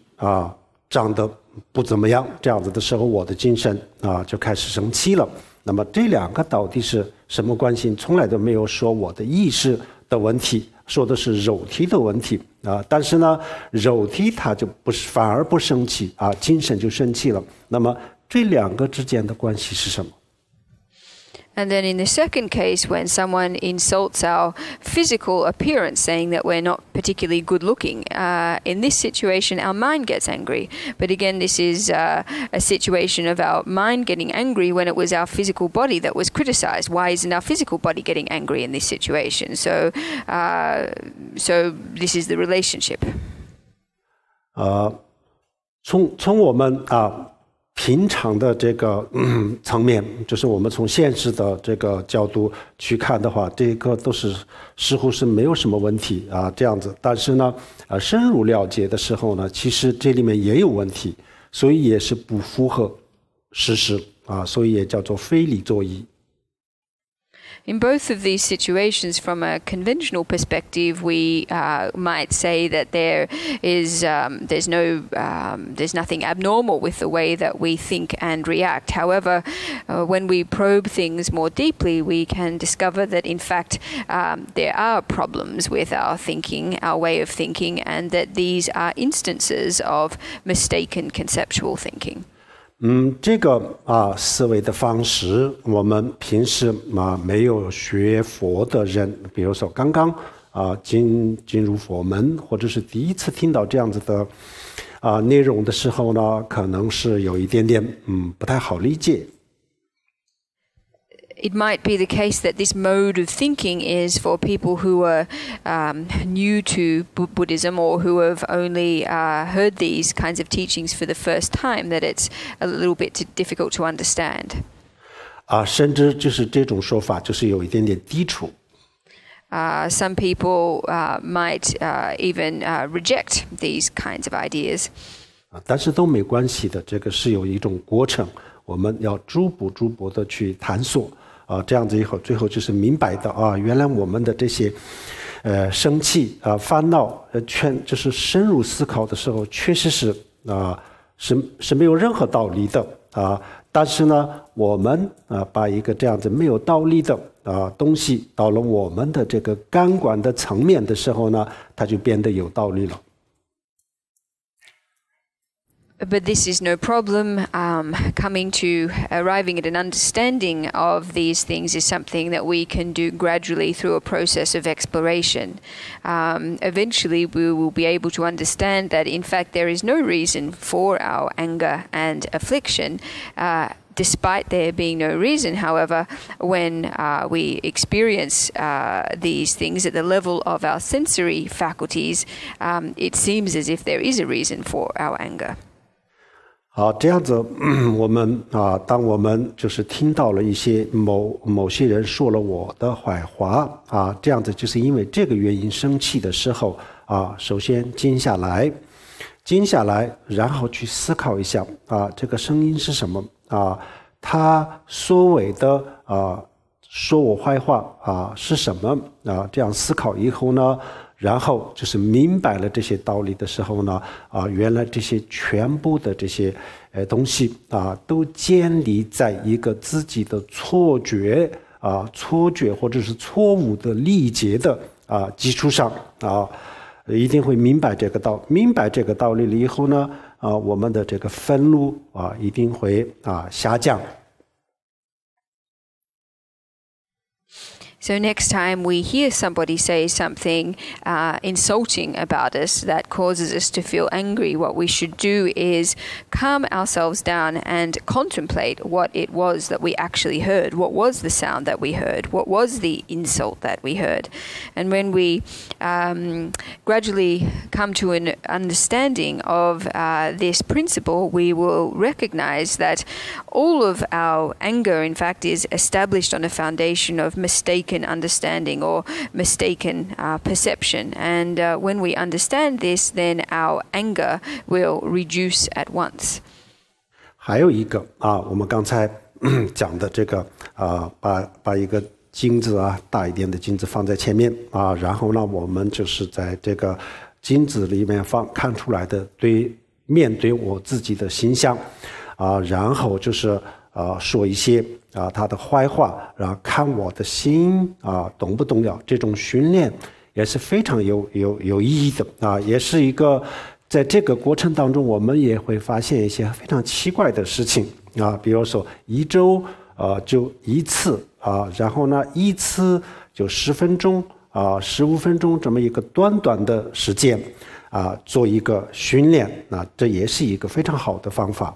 长得不怎么样，这样子的时候，我的精神就开始生气了。那么这两个到底是什么关系？从来都没有说我的意识的问题，说的是肉体的问题但是呢，肉体它就反而不生气精神就生气了。那么这两个之间的关系是什么？ And then in the second case, when someone insults our physical appearance, saying that we're not particularly good looking, in this situation our mind gets angry. But again, this is a situation of our mind getting angry when it was our physical body that was criticized. Why isn't our physical body getting angry in this situation? So this is the relationship. 从我们平常的这个层面，就是我们从现实的这个角度去看的话，这个都是似乎是没有什么问题这样子。但是呢深入了解的时候呢，其实这里面也有问题，所以也是不符合实施啊，所以也叫做非理作意。In both of these situations, from a conventional perspective, we might say that there's nothing abnormal with the way that we think and react. However, when we probe things more deeply, we can discover that, in fact, there are problems with our thinking, our way of thinking, and that these are instances of mistaken conceptual thinking. 这个思维的方式，我们平时没有学佛的人，比如说刚刚进入佛门，或者是第一次听到这样子的内容的时候呢，可能是有一点点不太好理解。It might be the case that this mode of thinking is for people who are new to Buddhism or who have only heard these kinds of teachings for the first time, that it's a little bit difficult to understand. 甚至就是这种说法就是有一点点抵触。Some people might even reject these kinds of ideas. 但是都没关系的，这个是有一种过程，我们要逐步的去探索。这样子以后，最后就是明白的原来我们的这些生气烦恼就是深入思考的时候，确实是是没有任何道理的但是呢，我们把一个这样子没有道理的东西到了我们的这个感官的层面的时候呢，它就变得有道理了。But this is no problem. Arriving at an understanding of these things is something that we can do gradually through a process of exploration. Eventually, we will be able to understand that, in fact, there is no reason for our anger and affliction. Despite there being no reason, however, when we experience these things at the level of our sensory faculties, it seems as if there is a reason for our anger. 好，这样子，我们当我们就是听到了一些某些人说了我的坏话这样子就是因为这个原因生气的时候首先静下来，然后去思考一下这个声音是什么他所谓的说我坏话是什么这样思考以后呢，然后就是明白了这些道理的时候呢原来这些全部的这些东西都建立在一个自己的错觉或者是错误的理解的基础上一定会明白这个道理了以后呢我们的这个愤怒一定会下降。So next time we hear somebody say something insulting about us that causes us to feel angry, what we should do is calm ourselves down and contemplate what it was that we actually heard. What was the sound that we heard? What was the insult that we heard? And when we gradually come to an understanding of this principle, we will recognize that all of our anger, in fact, is established on a foundation of mistaken understanding or mistaken perception. And when we understand this, then our anger will reduce at once. 还有一个我们刚才讲的这个把一个镜子大一点的镜子放在前面然后呢，我们就是在这个镜子里面看出来的面对我自己的形象然后就是说一些他的坏话，然后看我的心动不动摇，这种训练也是非常有意义的也是一个在这个过程当中我们也会发现一些非常奇怪的事情比如说一周就一次然后呢一次就10分钟15分钟这么一个短的时间做一个训练这也是一个非常好的方法。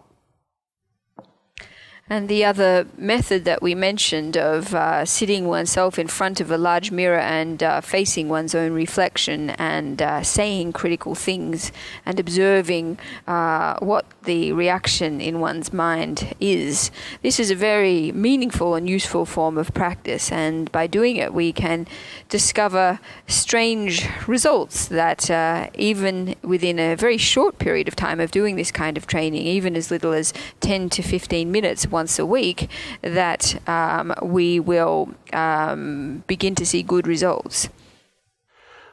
And the other method that we mentioned of sitting oneself in front of a large mirror and facing one's own reflection and saying critical things and observing what the reaction in one's mind is. This is a very meaningful and useful form of practice, and by doing it we can discover strange results that even within a very short period of time of doing this kind of training, even as little as 10 to 15 minutes once a week, that we will begin to see good results.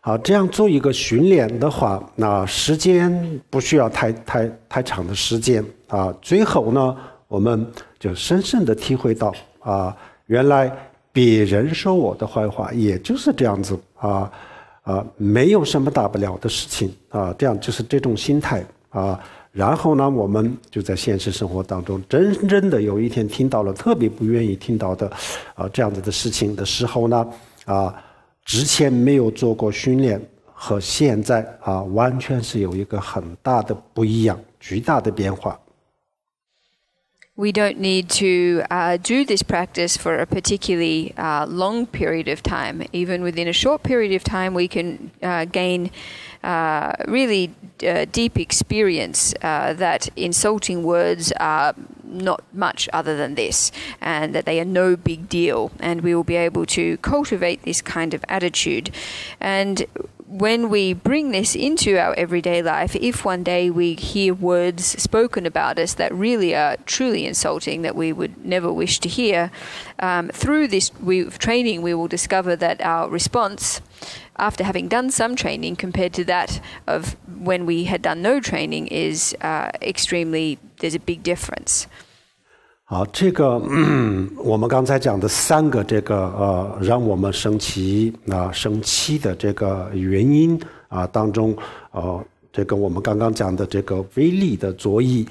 好，这样做一个训练的话，那时间不需要太长的时间啊。最后呢，我们就深深的体会到啊，原来别人说我的坏话也就是这样子啊，没有什么大不了的事情啊，这样就是这种心态啊。然后呢，我们就在现实生活当中，真的有一天听到了特别不愿意听到的这样子的事情的时候呢，之前没有做过训练和现在完全是有一个很大的不一样，巨大的变化。We don't need to do this practice for a particularly long period of time. Even within a short period of time, we can gain really deep experience that insulting words are not much other than this, and that they are no big deal. And we will be able to cultivate this kind of attitude. And when we bring this into our everyday life, if one day we hear words spoken about us that really are truly insulting, that we would never wish to hear, through this training we will discover that our response, after having done some training compared to that of when we had done no training, is there's a big difference. 好，这个我们刚才讲的3个这个让我们生气的这个原因当中，这个我们刚刚讲的这个威力的左翼，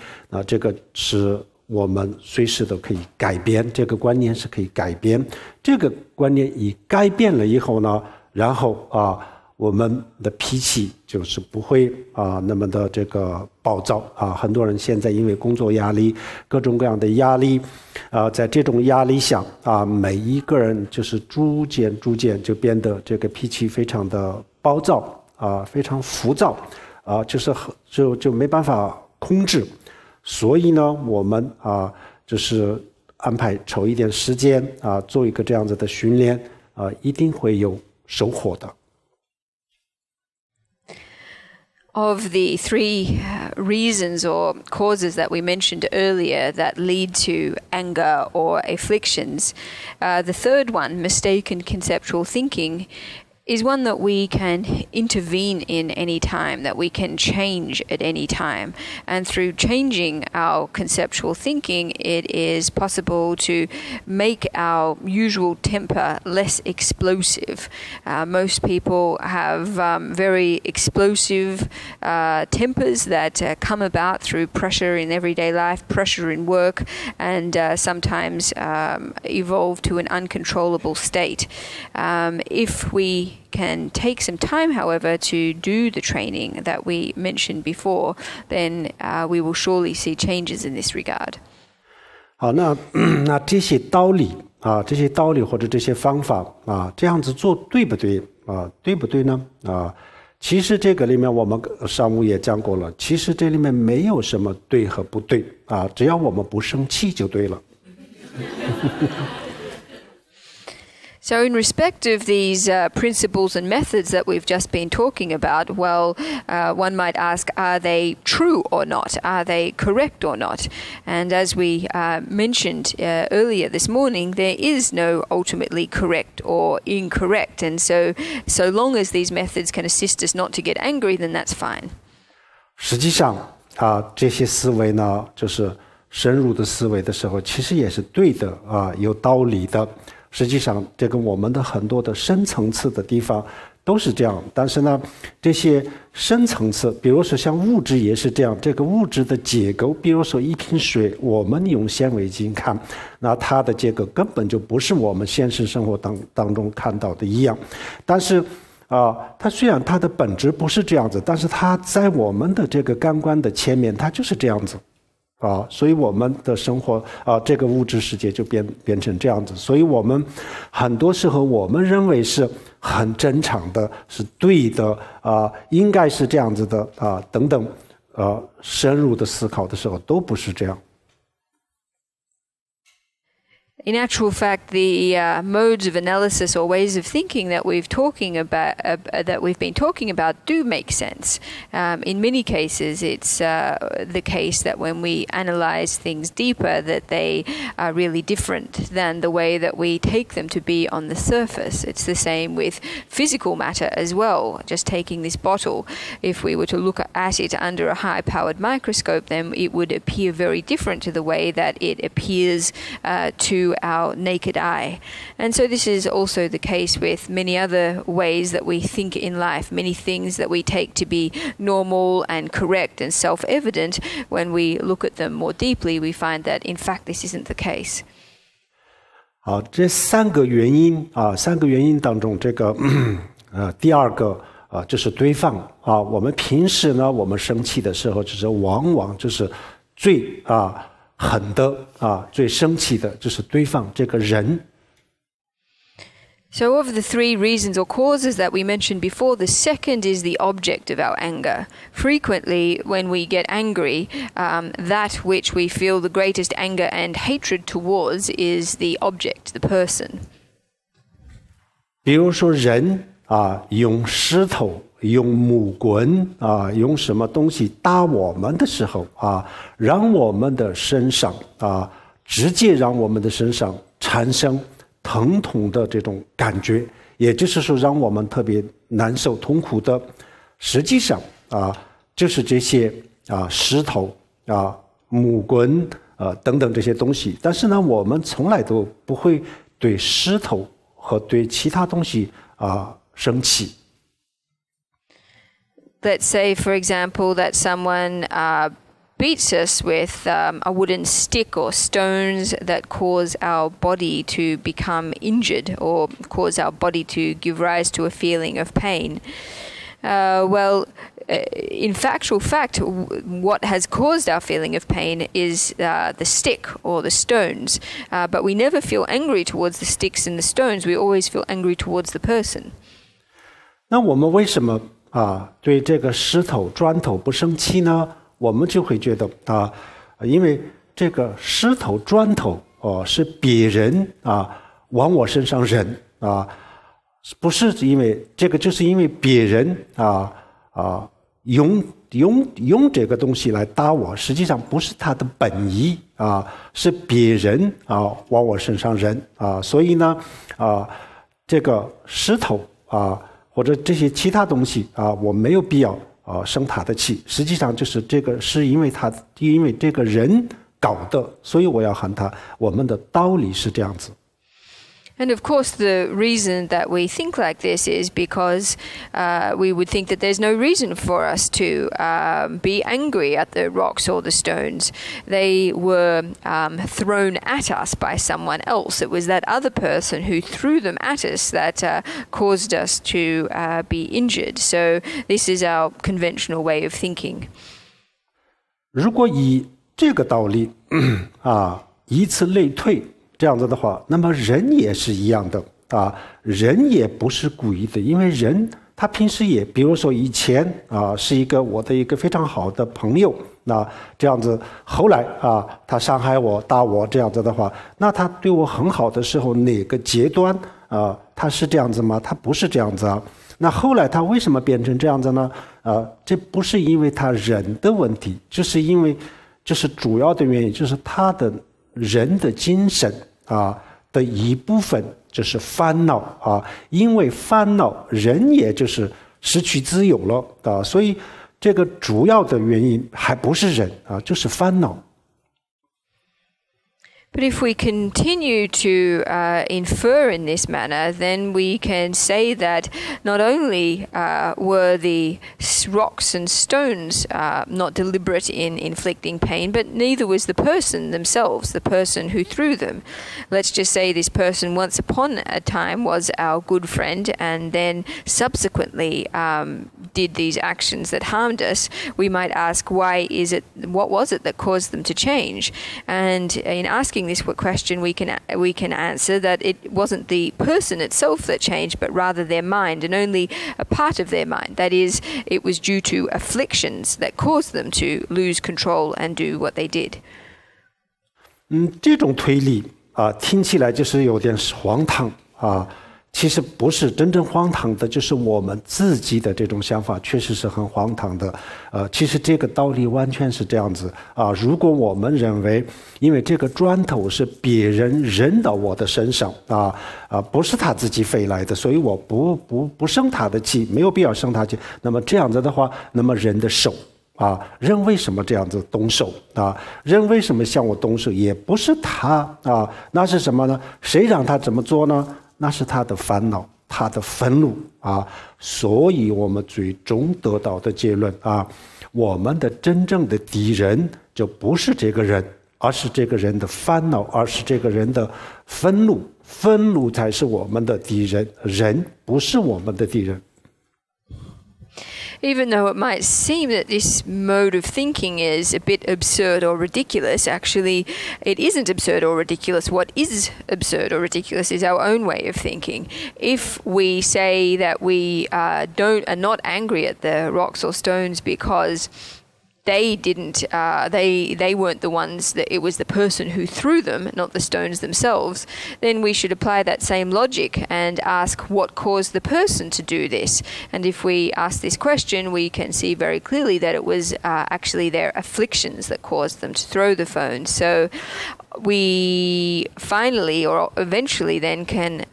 这个是我们随时都可以改变，这个观念是可以改变。这个观念一改变了以后呢，然后我们的脾气就是不会那么的这个暴躁很多人现在因为工作压力，各种各样的压力在这种压力下每一个人就是逐渐就变得这个脾气非常的暴躁非常浮躁就没办法控制。所以呢，我们就是安排抽一点时间做一个这样子的训练一定会有收获的。Of the 3 reasons or causes that we mentioned earlier that lead to anger or afflictions, the third one, mistaken conceptual thinking, is one that we can intervene in any time, that we can change at any time. And through changing our conceptual thinking, it is possible to make our usual temper less explosive. Most people have very explosive tempers that come about through pressure in everyday life, pressure in work, and sometimes evolve to an uncontrollable state. If we can take some time, however, to do the training that we mentioned before, then we will surely see changes in this regard. 好，那这些道理或者这些方法这样子做对不对对不对呢其实这个里面我们上午也讲过了，其实这里面没有什么对和不对只要我们不生气就对了。So in respect of these principles and methods that we've just been talking about, well, one might ask, are they true or not? Are they correct or not? And as we mentioned earlier this morning, there is no ultimately correct or incorrect. And so long as these methods can assist us not to get angry, then that's fine. 实际上这些思维呢，就是深入的思维的时候，其实也是对的有道理的。实际上这个我们的很多的深层次的地方都是这样，但是呢这些深层次比如说像物质也是这样，这个物质的结构，比如说一瓶水，我们用显微镜看，那它的结构根本就不是我们现实生活当中看到的一样，但是它虽然它的本质不是这样子，但是它在我们的这个感官的前面它就是这样子所以我们的生活这个物质世界就变成这样子。所以我们很多时候我们认为是很正常的，是对的应该是这样子的等等深入的思考的时候都不是这样。In actual fact, the modes of analysis or ways of thinking that we've been talking about do make sense. In many cases, it's the case that when we analyze things deeper, that they are really different than the way that we take them to be on the surface. It's the same with physical matter as well. Just taking this bottle, if we were to look at it under a high-powered microscope, then it would appear very different to the way that it appears to our naked eye. And so this is also the case with many other ways that we think in life. Many things that we take to be normal and correct and self-evident, when we look at them more deeply, we find that in fact this isn't the case. 好，这三个原因当中，这个第二个就是堆放我们平时呢，我们生气的时候，就是往往就是最狠的最生气的就是对方这个人。So of the three reasons or causes that we mentioned before, the second is the object of our anger. Frequently, when we get angry, that which we feel the greatest anger and hatred towards is the object, the person. 比如说人用石头用木棍用什么东西打我们的时候让我们的身上直接让我们的身上产生疼痛的这种感觉，也就是说让我们特别难受痛苦的，实际上就是这些石头木棍等等这些东西。但是呢，我们从来都不会对石头和对其他东西生气。Let's say, for example, that someone beats us with a wooden stick or stones that cause our body to become injured or cause our body to give rise to a feeling of pain. In factual fact, what has caused our feeling of pain is the stick or the stones. But we never feel angry towards the sticks and the stones. We always feel angry towards the person. 那我们为什么对这个石头砖头不生气呢？我们就会觉得因为这个石头砖头是别人往我身上扔不是因为这个，就是因为别人用这个东西来打我，实际上不是他的本意是别人往我身上扔所以呢这个石头或者这些其他东西我没有必要生他的气，实际上就是这个是因为这个人搞的，所以我要喊他。我们的道理是这样子。And of course, the reason that we think like this is because we would think that there's no reason for us to be angry at the rocks or the stones. They were thrown at us by someone else. It was that other person who threw them at us that caused us to be injured. So this is our conventional way of thinking. 如果以这个道理以此类推。这样子的话，那么人也是一样的人也不是故意的，因为人他平时也，比如说以前是我的一个非常好的朋友，那这样子，后来他伤害我打我这样子的话，那他对我很好的时候哪个阶段他是这样子吗？他不是这样子那后来他为什么变成这样子呢？这不是因为他人的问题，就是因为就是主要的原因就是他的人的精神的一部分就是烦恼因为烦恼人也就是失去自由了所以这个主要的原因还不是人就是烦恼。But if we continue to infer in this manner, then we can say that not only were the rocks and stones not deliberate in inflicting pain, but neither was the person themselves, the person who threw them. Let's just say this person once upon a time was our good friend and then subsequently did these actions that harmed us. We might ask, what was it that caused them to change? And in asking this question, we can answer that it wasn't the person itself that changed, but rather their mind, and only a part of their mind. That is, it was due to afflictions that caused them to lose control and do what they did. 这种推理听起来就是有点荒唐其实不是真正荒唐的，就是我们自己的这种想法确实是很荒唐的。其实这个道理完全是这样子如果我们认为，因为这个砖头是别人扔到我的身上不是他自己飞来的，所以我不生他的气，没有必要生他气。那么这样子的话，那么人的手人为什么这样子动手人为什么向我动手？也不是他那是什么呢？谁让他这么做呢？那是他的烦恼，他的愤怒所以我们最终得到的结论我们的真正的敌人就不是这个人，而是这个人的烦恼，而是这个人的愤怒，愤怒才是我们的敌人，人不是我们的敌人。Even though it might seem that this mode of thinking is a bit absurd or ridiculous, actually it isn't absurd or ridiculous. What is absurd or ridiculous is our own way of thinking. If we say that we are not angry at the rocks or stones because they weren't the ones, that it was the person who threw them, not the stones themselves, then we should apply that same logic and ask what caused the person to do this. And if we ask this question, we can see very clearly that it was actually their afflictions that caused them to throw the phone. So we finally or eventually then can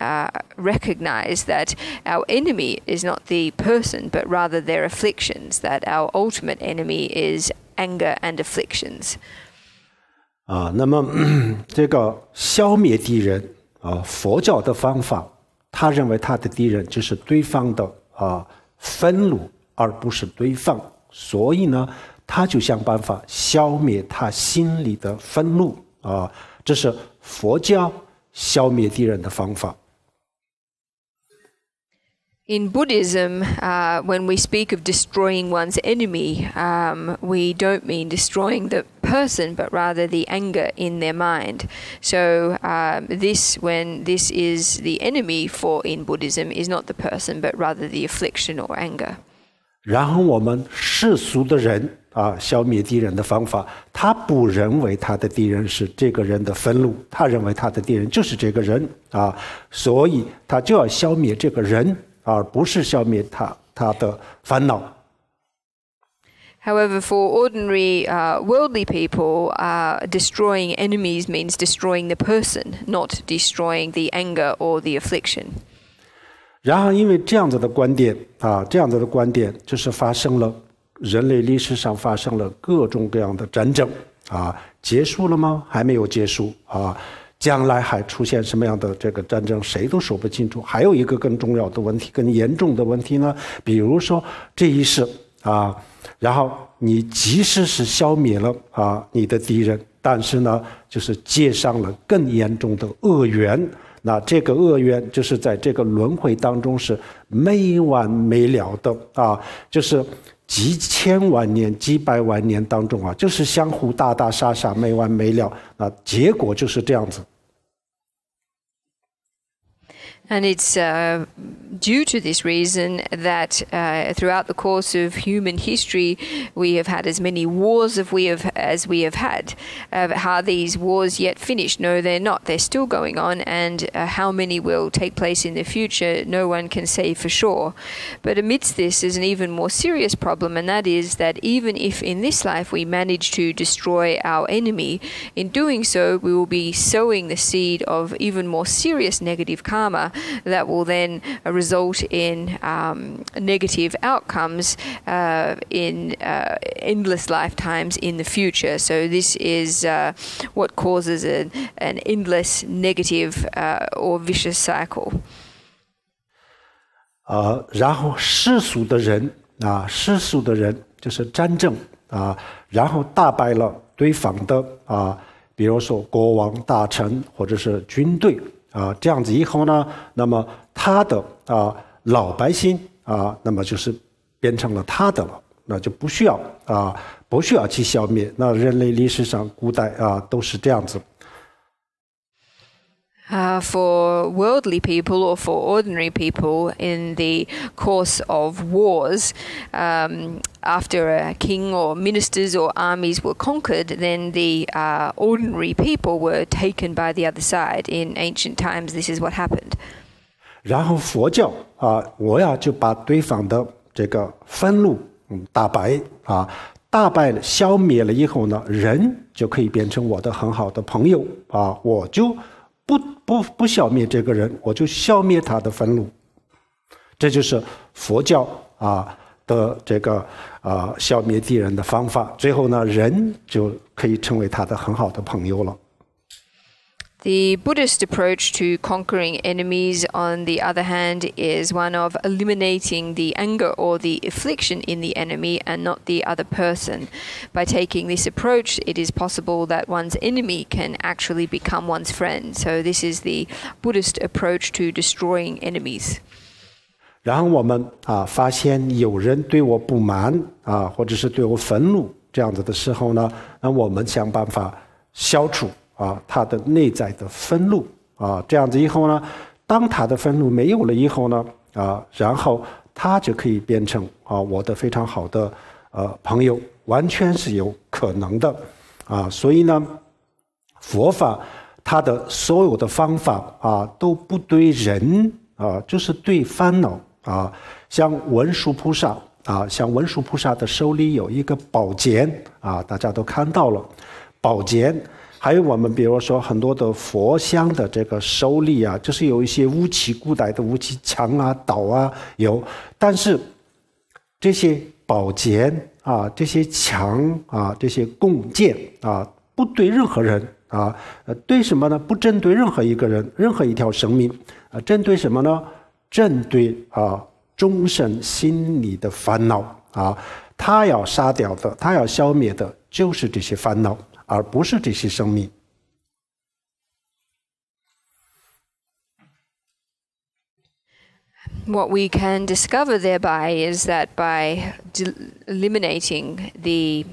recognize that our enemy is not the person, but rather their afflictions, that our ultimate enemy is anger and afflictions. 那么这个消灭敌人佛教的方法，他认为他的敌人就是对方的愤怒，而不是对方，所以呢，他就想办法消灭他心里的愤怒这是佛教消灭敌人的方法。In Buddhism, when we speak of destroying one's enemy, we don't mean destroying the person, but rather the anger in their mind. So when this is the enemy in Buddhism, is not the person, but rather the affliction or anger. 然后我们世俗的人消灭敌人的方法，他不认为他的敌人是这个人的愤怒，他认为他的敌人就是这个人所以他就要消灭这个人，而不是消灭他的烦恼。However, for ordinary worldly people, destroying enemies means destroying the person, not destroying the anger or the affliction. 然后因为这样子的观点就是发生了人类历史上发生了各种各样的战争结束了吗？还没有结束将来还出现什么样的这个战争，谁都说不清楚。还有一个更重要的问题，更严重的问题呢，比如说这一世然后你即使是消灭了你的敌人，但是呢，就是结上了更严重的恶缘。那这个恶缘就是在这个轮回当中是没完没了的就是几千万年、几百万年当中就是相互打打杀杀，没完没了结果就是这样子。And it's due to this reason that throughout the course of human history, we have had as many wars as we have had. Are these wars yet finished? No, they're not. They're still going on, and how many will take place in the future, no one can say for sure. But amidst this is an even more serious problem, and that is that even if in this life we manage to destroy our enemy, in doing so we will be sowing the seed of even more serious negative karma that will then result in negative outcomes in endless lifetimes in the future. So this is what causes an endless negative or vicious cycle. 然后世俗的人世俗的人就是战争然后打败了对方的比如说国王、大臣或者是军队这样子以后呢，那么他的老百姓那么就是变成了他的了，那就不需要去消灭。那人类历史上古代都是这样子。For worldly people or for ordinary people, in the course of wars, after a king or ministers or armies were conquered, then the ordinary people were taken by the other side. In ancient times, this is what happened. 然后佛教我就把对方的这个愤怒打败打败了、消灭了以后呢，人就可以变成我的很好的朋友我就不消灭这个人，我就消灭他的愤怒。这就是佛教的这个消灭敌人的方法。最后呢，人就可以成为他的很好的朋友了。The Buddhist approach to conquering enemies, on the other hand, is one of eliminating the anger or the affliction in the enemy and not the other person. By taking this approach, it is possible that one's enemy can actually become one's friend. So this is the Buddhist approach to destroying enemies. 然后我们发现有人对我不满或者是对我愤怒这样子的时候呢，那我们想办法消除他的内在的愤怒这样子以后呢，当他的愤怒没有了以后呢然后他就可以变成我的非常好的朋友，完全是有可能的所以呢，佛法它的所有的方法都不对人就是对烦恼像文殊菩萨像文殊菩萨的手里有一个宝剑大家都看到了宝剑。还有我们比如说很多的佛像的这个手里就是有一些武器，古代的武器，枪刀有，但是这些宝剑这些枪这些弓箭不对任何人对什么呢？不针对任何一个人，任何一条生命针对什么呢？针对众生心里的烦恼他要杀掉的，他要消灭的就是这些烦恼，而不是这些生命。What we can discover thereby is that by eliminating the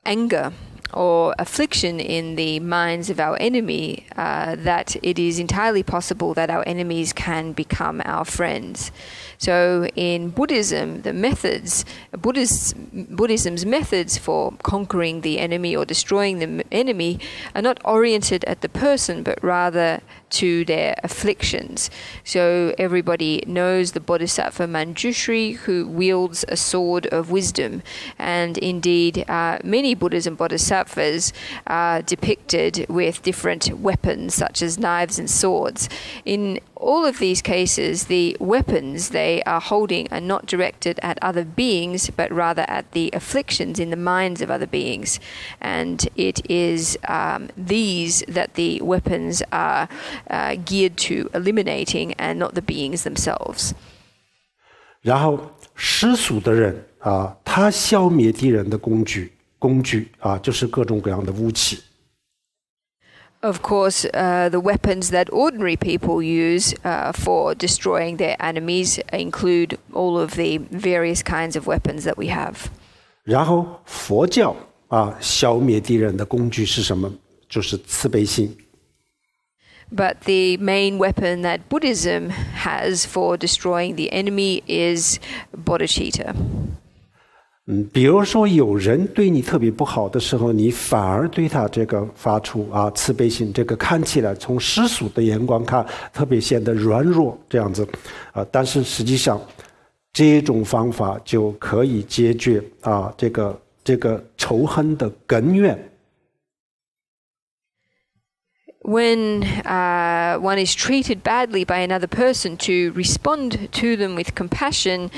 anger or affliction in the minds of our enemy, that it is entirely possible that our enemies can become our friends. So in Buddhism, the methods, Buddhism's methods for conquering the enemy or destroying the enemy are not oriented at the person, but rather to their afflictions. So everybody knows the Bodhisattva Manjushri, who wields a sword of wisdom. And indeed, many Buddhas and Bodhisattvas are depicted with different weapons, such as knives and swords. In all of these cases, the weapons they are holding are not directed at other beings, but rather at the afflictions in the minds of other beings. And it is these that the weapons are geared to eliminating, and not the beings themselves. 然后世俗的人他消灭敌人的工具就是各种各样的武器。Of course, the weapons that ordinary people use for destroying their enemies include all of the various kinds of weapons that we have. 然后佛教消灭敌人的工具是什么？就是慈悲心。But the main weapon that Buddhism has for destroying the enemy is bodhicitta. 比如说有人对你特别不好的时候，你反而对他这个发出慈悲心，这个看起来从世俗的眼光看特别显得软弱这样子但是实际上这种方法就可以解决这个仇恨的根源。When one is treated badly by another person, to respond to them with compassion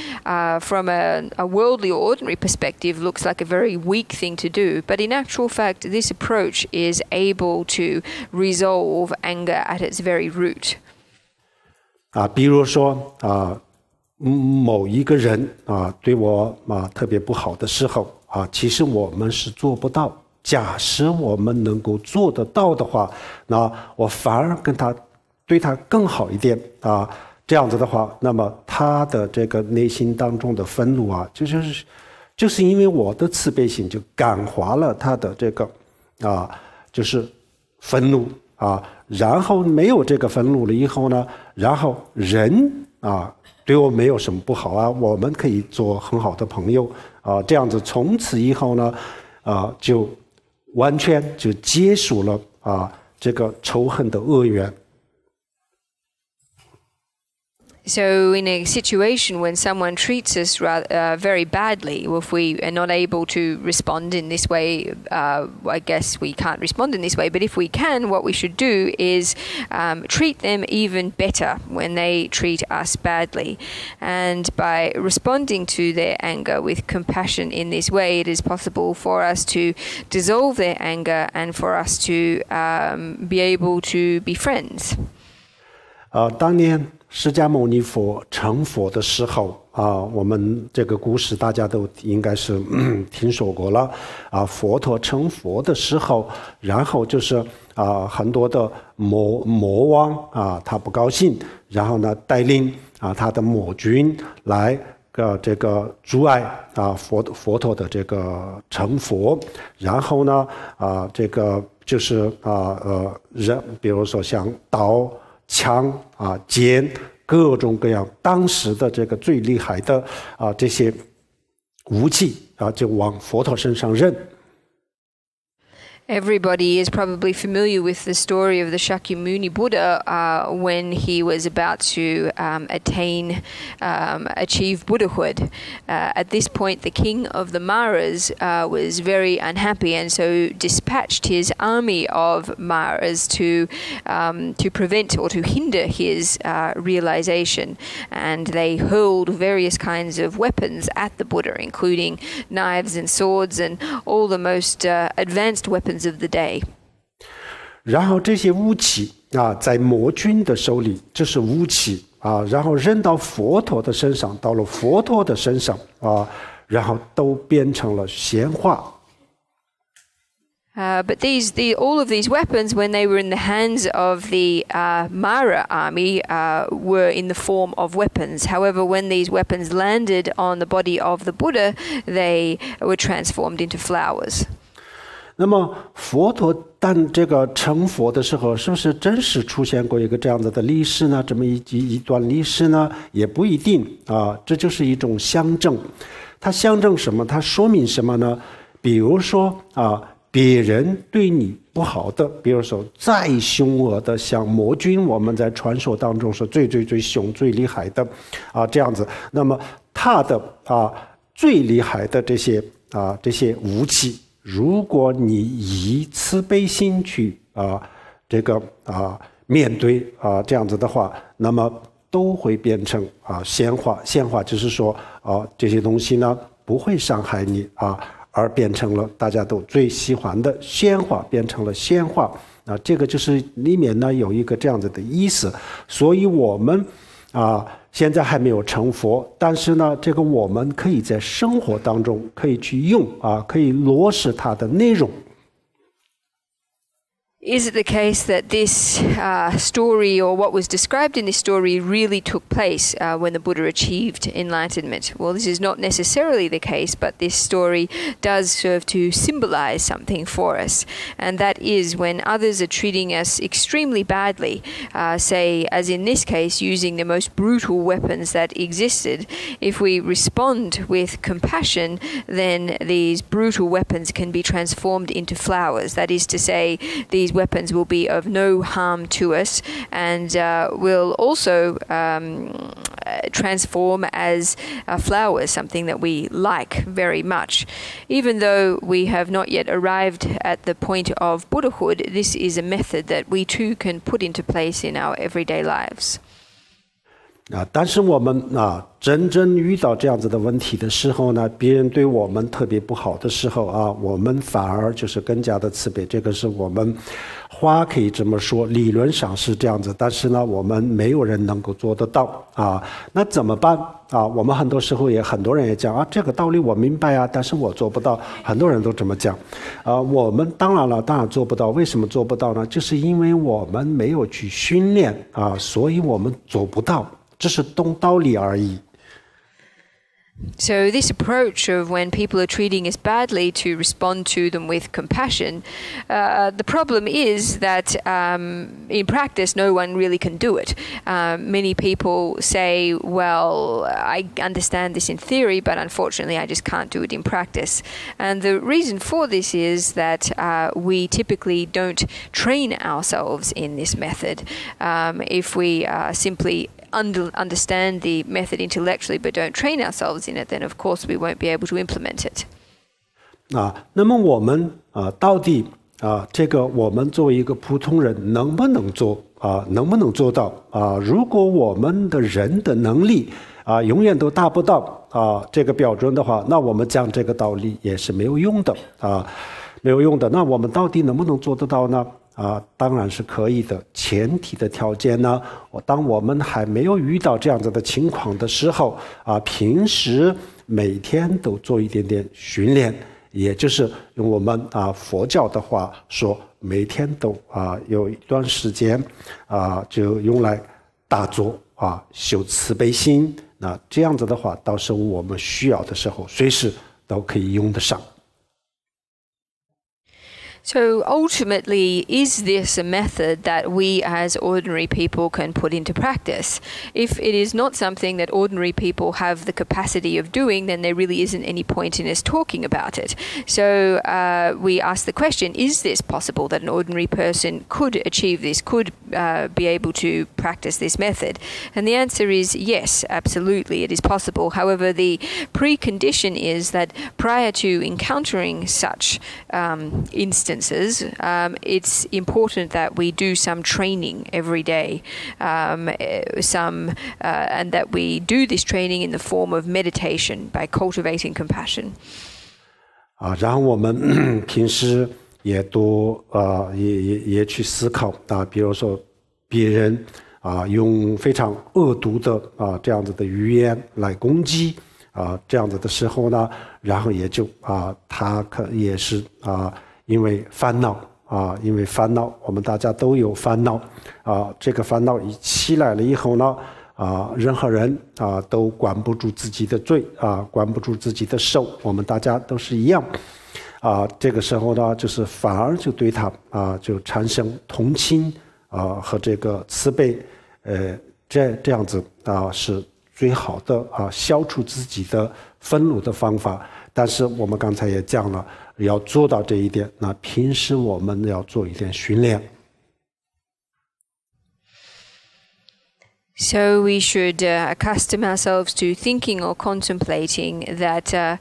from a worldly or ordinary perspective looks like a very weak thing to do. But in actual fact, this approach is able to resolve anger at its very root. 比如说某一个人对我特别不好的时候其实我们是做不到。假设我们能够做得到的话，那我反而对他更好一点这样子的话，那么他的这个内心当中的愤怒就是因为我的慈悲心就感化了他的这个就是愤怒然后没有这个愤怒了以后呢，然后人对我没有什么不好我们可以做很好的朋友这样子从此以后呢就完全就结束了这个仇恨的恶缘。So in a situation when someone treats us very badly, if we are not able to respond in this way, I guess we can't respond in this way, but if we can, what we should do is treat them even better when they treat us badly. And by responding to their anger with compassion in this way, it is possible for us to dissolve their anger and for us to be able to be friends. 当年释迦牟尼佛成佛的时候我们这个故事大家都应该是听说过了佛陀成佛的时候，然后就是很多的魔王他不高兴，然后呢带领他的魔军来这个阻碍佛陀的这个成佛，然后呢这个就是人比如说像刀枪剑各种各样当时的这个最厉害的这些武器就往佛陀身上扔。Everybody is probably familiar with the story of the Shakyamuni Buddha when he was about to achieve Buddhahood. At this point, the king of the Maras was very unhappy and so dispatched his army of Maras to prevent or to hinder his realization. And they hurled various kinds of weapons at the Buddha, including knives and swords and all the most advanced weapons of the day. 然后这些武器在魔军的手里，这是武器然后扔到佛陀的身上，到了佛陀的身上然后都变成了闲话。But all of these weapons, when they were in the hands of the Mara army, were in the form of weapons. However, when these weapons landed on the body of the Buddha, they were transformed into flowers. 那么佛陀当这个成佛的时候，是不是真实出现过一个这样子的历史呢？这么一段历史呢？也不一定这就是一种象征。它象征什么？它说明什么呢？比如说别人对你不好的，比如说再凶恶的，像魔君，我们在传说当中是最凶、最厉害的这样子。那么他的最厉害的这些武器。如果你以慈悲心去这个面对这样子的话，那么都会变成闲话。闲话就是说这些东西呢不会伤害你而变成了大家都最喜欢的闲话，变成了闲话这个就是里面呢有一个这样子的意思。所以我们现在还没有成佛，但是呢这个我们可以在生活当中可以去用可以落实它的内容。Is it the case that this story, or what was described in this story, really took place when the Buddha achieved enlightenment? Well, this is not necessarily the case, but this story does serve to symbolize something for us. And that is when others are treating us extremely badly, say, as in this case, using the most brutal weapons that existed, if we respond with compassion, then these brutal weapons can be transformed into flowers. That is to say, these weapons will be of no harm to us and will also transform as flowers, something that we like very much. Even though we have not yet arrived at the point of Buddhahood, this is a method that we too can put into place in our everyday lives. 但是我们真正遇到这样子的问题的时候呢，别人对我们特别不好的时候我们反而就是更加的慈悲。这个是我们话可以这么说，理论上是这样子，但是呢，我们没有人能够做得到啊。那怎么办啊？我们很多时候很多人也讲啊，这个道理我明白啊，但是我做不到。很多人都这么讲啊。我们当然做不到。为什么做不到呢？就是因为我们没有去训练啊，所以我们做不到，只是懂道理而已。So this approach of when people are treating us badly to respond to them with compassion, the problem is that in practice no one really can do it. Many people say, well, I understand this in theory, but unfortunately I just can't do it in practice. And the reason for this is that we typically don't train ourselves in this method. If we simply understand the method intellectually but don't train ourselves in it, then of course we won't be able to implement it. 那么我们到底这个我们作为一个普通人能不能做到如果我们的人的能力永远都达不到这个标准的话，那我们讲这个道理也是没有用的那我们到底能不能做得到呢？当然是可以的。前提的条件呢，当我们还没有遇到这样子的情况的时候平时每天都做一点点训练，也就是用我们佛教的话说，每天都有一段时间就用来打坐修慈悲心。那这样子的话，到时候我们需要的时候，随时都可以用得上。So ultimately, is this a method that we as ordinary people can put into practice? If it is not something that ordinary people have the capacity of doing, then there really isn't any point in us talking about it. So we ask the question, is this possible that an ordinary person could achieve this, could be able to practice this method? And the answer is yes, absolutely, it is possible. However, the precondition is that prior to encountering such instances, it's important that we do some training every day, and that we do this training in the form of meditation by cultivating compassion. 然后我们平时也多也去思考比如说别人用非常恶毒的这样子的语言来攻击这样子的时候呢，然后也就他也是因为烦恼我们大家都有烦恼这个烦恼一起来了以后呢任何人都管不住自己的罪管不住自己的手，我们大家都是一样这个时候呢，就是反而就对他就产生同情和这个慈悲这样子是最好的消除自己的愤怒的方法。但是我们刚才也讲了，要做到这一点，那平时我们要做一点训练。So we should accustom ourselves to thinking or contemplating that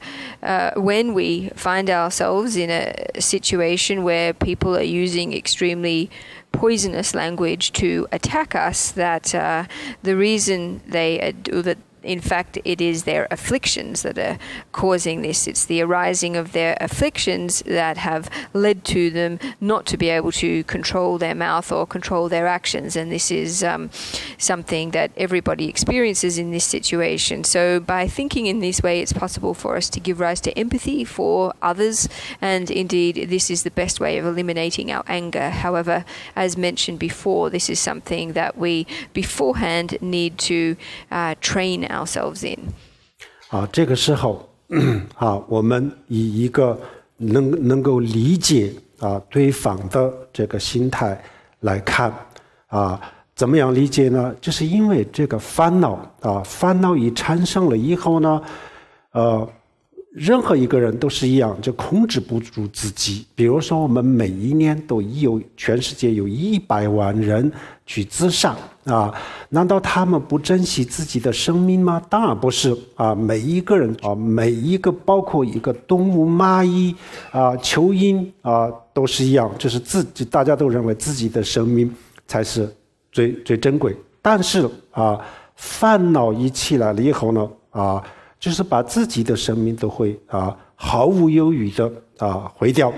when we find ourselves in a situation where people are using extremely poisonous language to attack us, that the reason they do that, in fact, it is their afflictions that are causing this. It's the arising of their afflictions that have led to them not to be able to control their mouth or control their actions. And this is something that everybody experiences in this situation. So by thinking in this way, it's possible for us to give rise to empathy for others. And indeed, this is the best way of eliminating our anger. However, as mentioned before, this is something that we beforehand need to train ourselves in. 这个时候我们以一个能够理解对方的这个心态来看怎么样理解呢？就是因为这个烦恼一产生了以后呢任何一个人都是一样，就控制不住自己。比如说我们每一年都全世界有100万人去自杀难道他们不珍惜自己的生命吗？当然不是每一个人每一个包括一个动物蚂蚁蚯蚓都是一样，就是大家都认为自己的生命才是最珍贵。但是烦恼一起来了以后呢就是把自己的生命都会毫无犹豫的毁掉。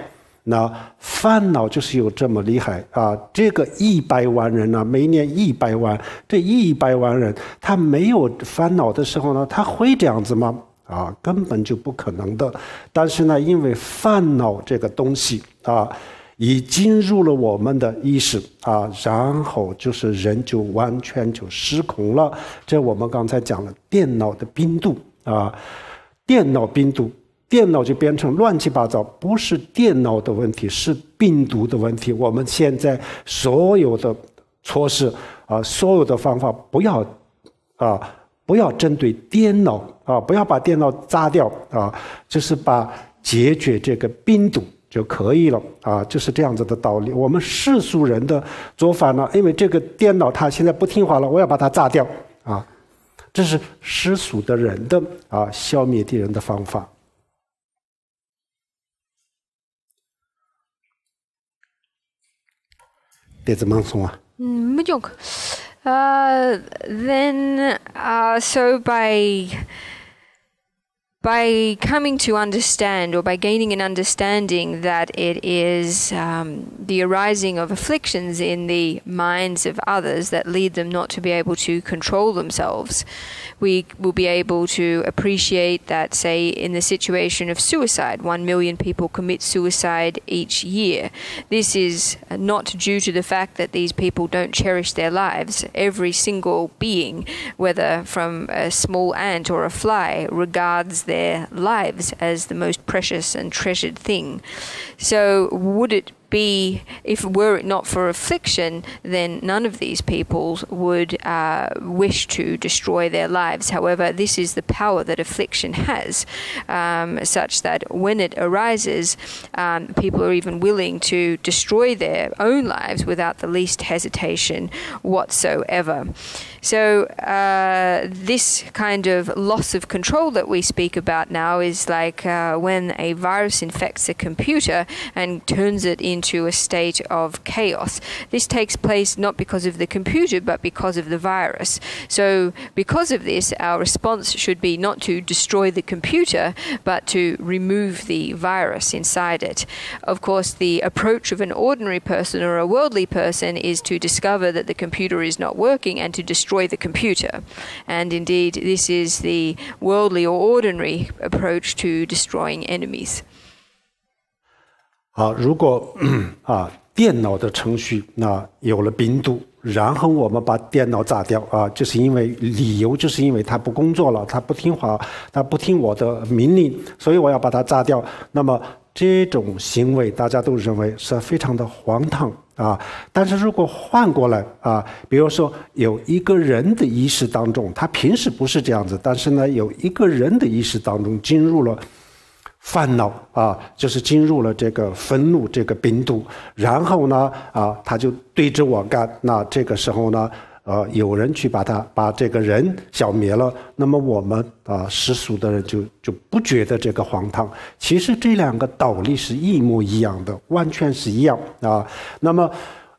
那烦恼就是有这么厉害啊！这个100万人呢，每年100万，这100万人他没有烦恼的时候呢，他会这样子吗？啊，根本就不可能的。但是呢，因为烦恼这个东西啊，已进入了我们的意识啊，然后就是人就完全就失控了。这我们刚才讲了电脑的病毒啊，电脑病毒。电脑就变成乱七八糟，不是电脑的问题，是病毒的问题。我们现在所有的措施啊，所有的方法，不要针对电脑啊，不要把电脑炸掉啊，就是解决这个病毒就可以了啊，就是这样子的道理。我们世俗人的做法呢，因为这个电脑它现在不听话了，我要把它炸掉啊，这是世俗的人的消灭敌人的方法。Then, so by coming to understand, or by gaining an understanding that it is the arising of afflictions in the minds of others that lead them not to be able to control themselves, we will be able to appreciate that, say, in the situation of suicide, 1 million people commit suicide each year. This is not due to the fact that these people don't cherish their lives. Every single being, whether from a small ant or a fly, regards their lives as the most precious and treasured thing. So would it be, if were it not for affliction, then none of these people would wish to destroy their lives. However, this is the power that affliction has, such that when it arises, people are even willing to destroy their own lives without the least hesitation whatsoever. So this kind of loss of control that we speak about now is like when a virus infects a computer and turns it into a state of chaos. This takes place not because of the computer, but because of the virus. So because of this, our response should be not to destroy the computer, but to remove the virus inside it. Of course, the approach of an ordinary person or a worldly person is to discover that the computer is not working and to destroy the computer. And indeed, this is the worldly or ordinary approach to destroying enemies. 如果电脑的程序有了病毒，然后我们把电脑炸掉就是因为理由就是因为它不工作了，它不听话，它不听我的命令，所以我要把它炸掉。那么这种行为大家都认为是非常的荒唐但是如果换过来比如说有一个人的意识当中，他平时不是这样子，但是呢有一个人的意识当中进入了烦恼就是进入了这个愤怒这个病毒，然后呢他就对着我干，那这个时候呢有人去把这个人消灭了，那么我们世俗的人就不觉得这个荒唐。其实这两个道理是一模一样的，完全是一样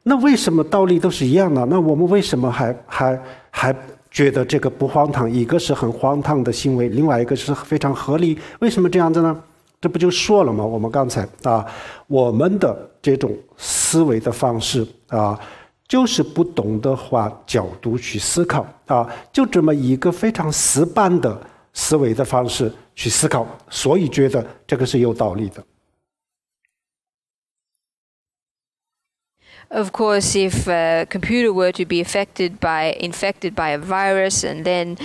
那为什么道理都是一样呢？那我们为什么还觉得这个不荒唐？一个是很荒唐的行为，另外一个是非常合理，为什么这样子呢？这不就说了吗？我们刚才我们的这种思维的方式就是不懂得换角度去思考就这么一个非常死板的思维的方式去思考，所以觉得这个是有道理的。Of course, if a computer were to be infected by a virus and then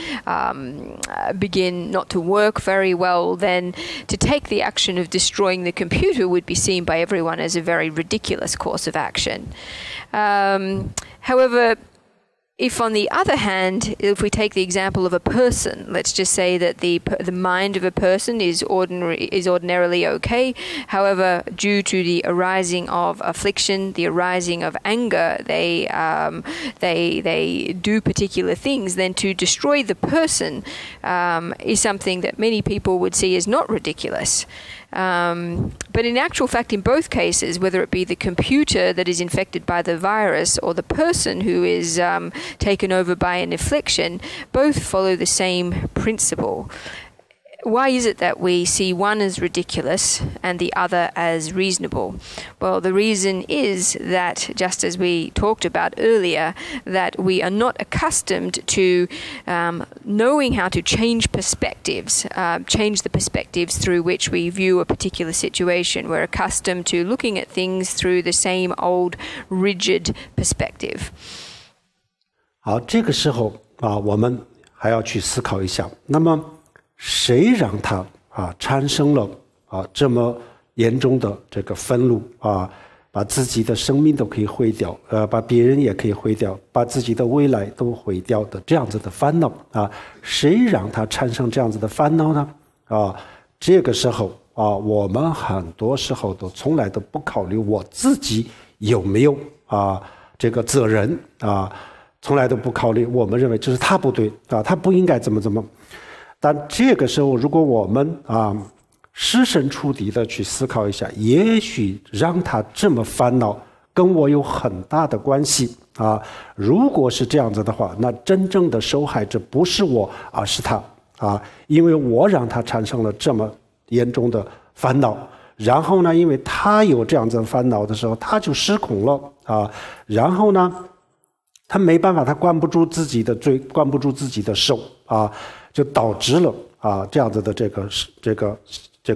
begin not to work very well, then to take the action of destroying the computer would be seen by everyone as a very ridiculous course of action. However, if on the other hand, if we take the example of a person, let's just say that the mind of a person is ordinarily okay. However, due to the arising of affliction, the arising of anger, they do particular things. Then to destroy the person is something that many people would see as not ridiculous. But in actual fact, in both cases, whether it be the computer that is infected by the virus or the person who is taken over by an affliction, both follow the same principle. Why is it that we see one as ridiculous and the other as reasonable? Well, the reason is that, just as we talked about earlier, that we are not accustomed to knowing how to change perspectives, change the perspectives through which we view a particular situation. We're accustomed to looking at things through the same old rigid perspective. 好，这个时候我们还要去思考一下，那么谁让他产生了这么严重的这个愤怒把自己的生命都可以毁掉，把别人也可以毁掉，把自己的未来都毁掉的这样子的烦恼谁让他产生这样子的烦恼呢？这个时候我们很多时候都从来都不考虑我自己有没有这个责任从来都不考虑，我们认为这是他不对他不应该怎么。但这个时候，如果我们设身处地的去思考一下，也许让他这么烦恼，跟我有很大的关系如果是这样子的话，那真正的受害者不是我，而是他因为我让他产生了这么严重的烦恼，然后呢，因为他有这样子的烦恼的时候，他就失控了然后呢，他没办法，他关不住自己的嘴，关不住自己的手就导致了这样子的这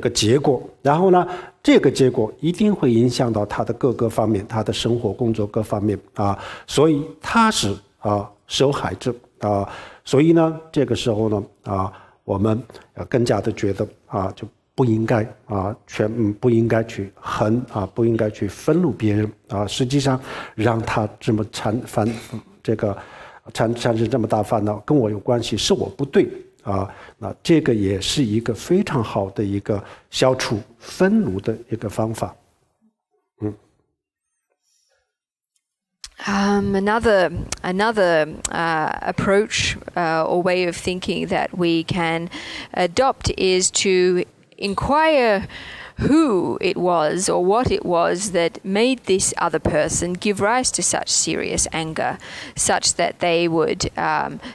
个结果。然后呢，这个结果一定会影响到他的各个方面，他的生活、工作各方面所以他是受害者所以呢，这个时候呢我们要更加的觉得就不应该不应该去恨不应该去愤怒别人实际上让他这么产生这么大烦恼，跟我有关系，是我不对那这个也是一个非常好的一个消除愤怒的一个方法。Another approach or way of thinking that we can adopt is to inquire who it was or what it was that made this other person give rise to such serious anger, such that they would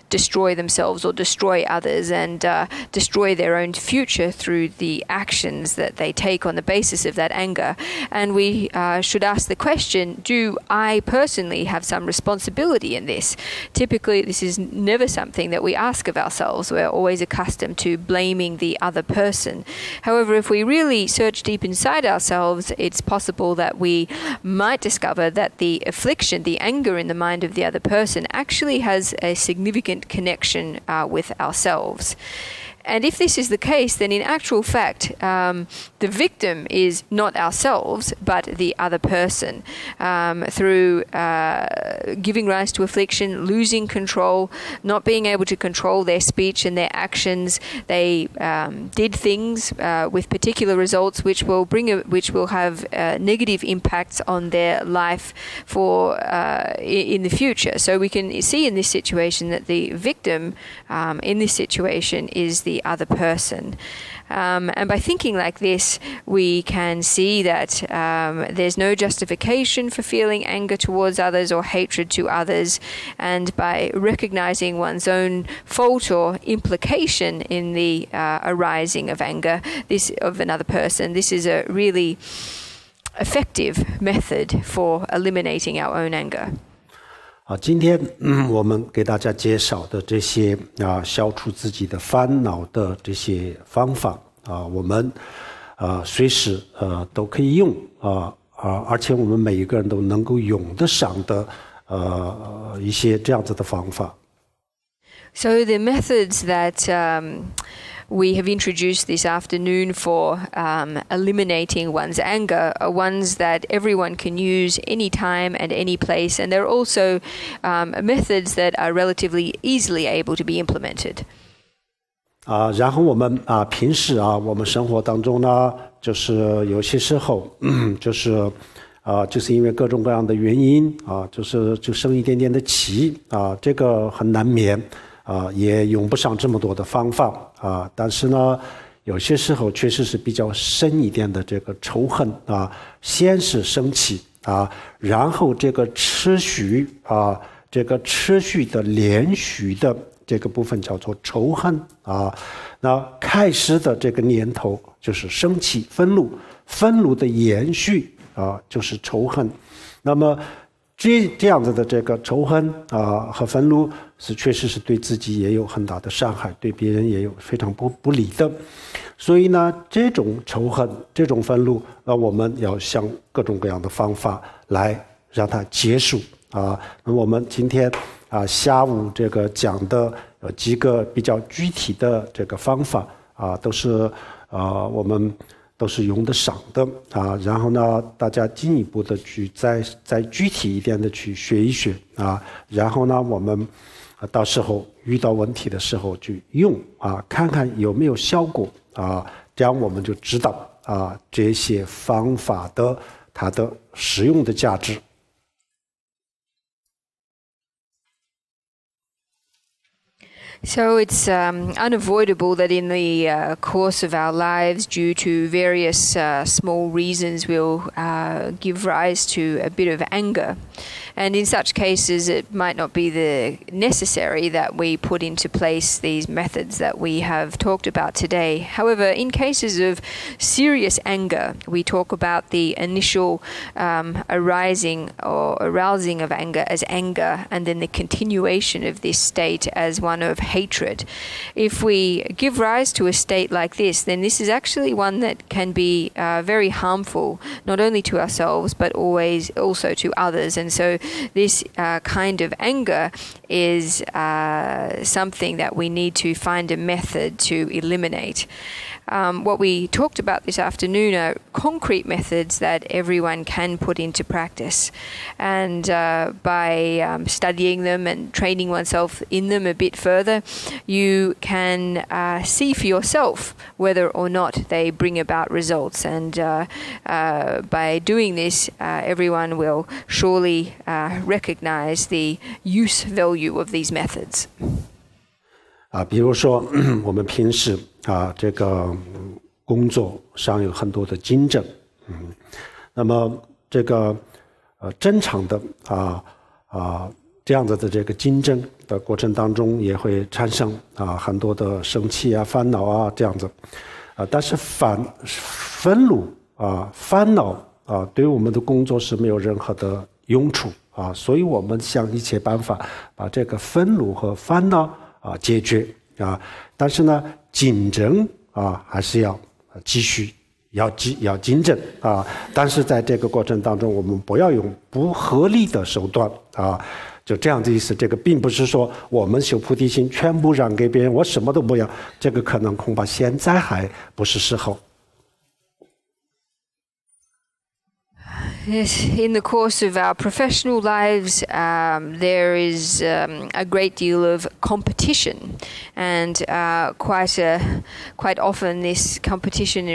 destroy themselves or destroy others and destroy their own future through the actions that they take on the basis of that anger. And we should ask the question, do I personally have some responsibility in this? Typically, this is never something that we ask of ourselves. We're always accustomed to blaming the other person. However, if we really search deep inside ourselves, it's possible that we might discover that the affliction, the anger in the mind of the other person actually has a significant connection with ourselves. And if this is the case, then in actual fact, the victim is not ourselves, but the other person. Through giving rise to affliction, losing control, not being able to control their speech and their actions, they did things with particular results which will have negative impacts on their life for in the future. So we can see in this situation that the victim in this situation is the other person. And by thinking like this, we can see that there's no justification for feeling anger towards others or hatred to others. And by recognizing one's own fault or implication in the arising of anger of another person, this is a really effective method for eliminating our own anger. 今天我们给大家介绍的这些消除自己的烦恼的这些方法我们随时都可以用而且我们每一个人都能够用得上的一些这样子的方法。So the methods that we have introduced this afternoon for eliminating one's anger are ones that everyone can use anytime and any place, and they're also methods that are relatively easily able to be implemented. 然后我们平时我们生活当中呢，就是有些时候就是因为各种各样的原因就生一点点的气这个很难免也用不上这么多的方法但是呢，有些时候确实是比较深一点的这个仇恨先是生气然后这个持续的连续的这个部分叫做仇恨啊。那开始的这个念头就是生气、愤怒，愤怒的延续啊就是仇恨。那么这样子的这个仇恨啊和愤怒确实是对自己也有很大的伤害，对别人也有非常不利的。所以呢，这种仇恨、这种愤怒，我们要想各种各样的方法来让它结束啊。那么我们今天下午这个讲的几个比较具体的这个方法啊，都是我们都是用得上的啊。然后呢，大家进一步的去再具体一点的去学一学啊。然后呢，我们到时候遇到问题的时候去用啊，看看有没有效果啊。这样我们就知道啊这些方法的它的实用的价值。So it's unavoidable that in the course of our lives, due to various small reasons, we'll give rise to a bit of anger. And in such cases, it might not be necessary that we put into place these methods that we have talked about today. However, in cases of serious anger, we talk about the initial arising or arousing of anger as anger, and then the continuation of this state as one of hatred. If we give rise to a state like this, then this is actually one that can be very harmful, not only to ourselves, but also to others. And so this kind of anger is something that we need to find a method to eliminate. What we talked about this afternoon are concrete methods that everyone can put into practice. And by studying them and training oneself in them a bit further, you can see for yourself whether or not they bring about results. And by doing this, everyone will surely recognize the use value of these methods. 比如说我们平时这个工作上有很多的竞争，那么这个正常的这样子的这个竞争的过程当中，也会产生很多的生气啊、烦恼这样子，但是愤怒烦恼对我们的工作是没有任何的用处所以我们想一切办法把这个愤怒和烦恼解决但是呢，竞争还是要继续要竞争但是在这个过程当中，我们不要用不合理的手段就这样的意思。这个并不是说我们修菩提心全部让给别人，我什么都不要，这个可能恐怕现在还不是时候。Yes, in the course of our professional lives, there is a great deal of competition, and quite often this competition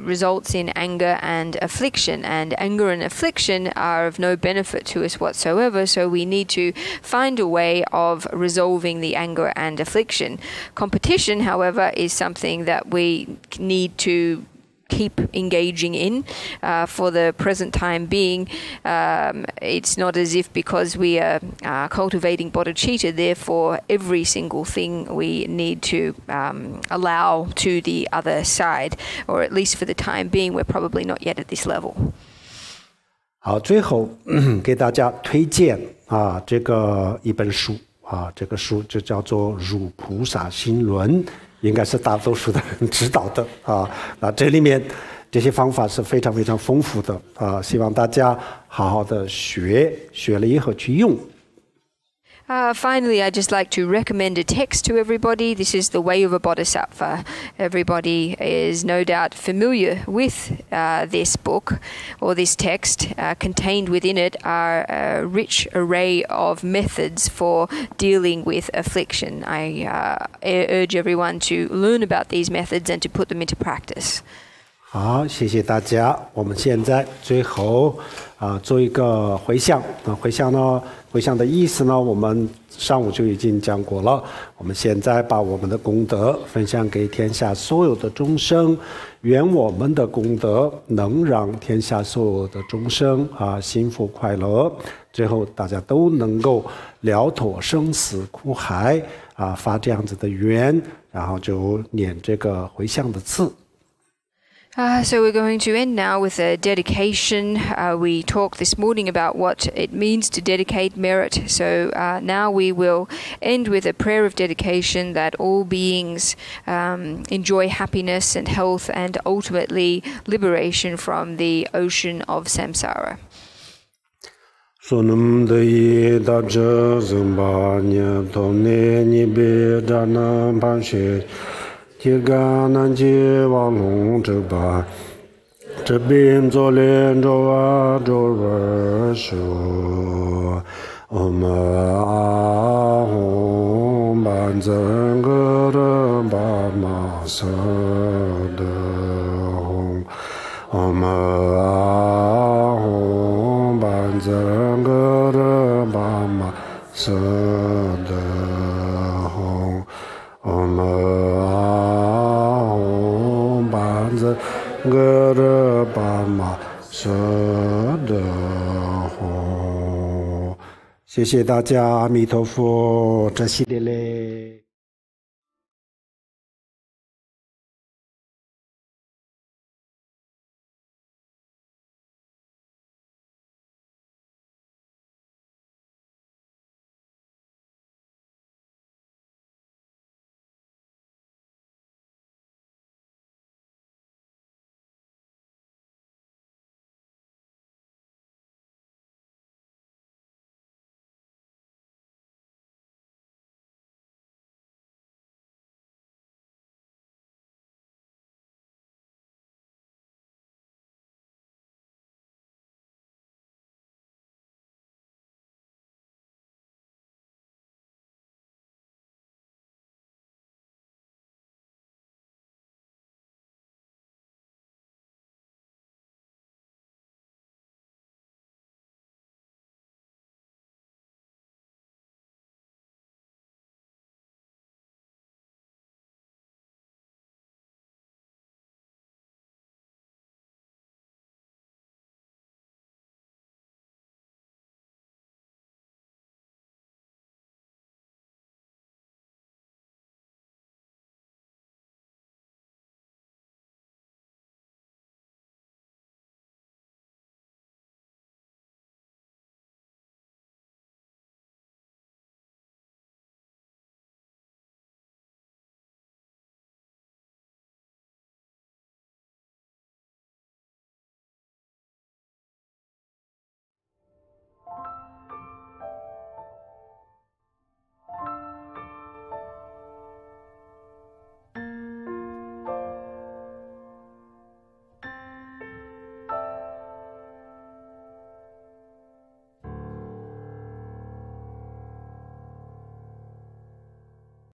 results in anger and affliction, and anger and affliction are of no benefit to us whatsoever, so we need to find a way of resolving the anger and affliction. Competition, however, is something that we need to keep engaging in for the present time being. It's not as if because we are cultivating bodhicitta, therefore every single thing we need to allow to the other side, or at least for the time being, we're probably not yet at this level. 好，最后给大家推荐这个一本书这个书就叫做《入菩萨心论》。应该是大多数的人知道的那这里面这些方法是非常非常丰富的希望大家好好的学了以后去用。Finally, I'd just like to recommend a text to everybody. This is The Way of a Bodhisattva. Everybody is no doubt familiar with this book or this text. Contained within it are a rich array of methods for dealing with affliction. I urge everyone to learn about these methods and to put them into practice. 好，谢谢大家。我们现在最后做一个回向。回向呢，回向的意思呢，我们上午就已经讲过了。我们现在把我们的功德分享给天下所有的众生，愿我们的功德能让天下所有的众生幸福快乐，最后大家都能够了脱生死苦海发这样子的愿，然后就念这个回向的字。So we're going to end now with a dedication. We talked this morning about what it means to dedicate merit. So now we will end with a prayer of dedication that all beings enjoy happiness and health and ultimately liberation from the ocean of samsara. Sonam de da je zamba nya to ne ni be da na ban she ji ga nan ji wang long zhe ba zhe bin zo lian zhou a zhou wen shu om a hong ban zhen ge de ba ma se de hong om a hong ban zhen ge de ba ma se de hong om a hong ban zhen ge de ba ma se de hong。谢谢大家，阿弥陀佛，这系列嘞。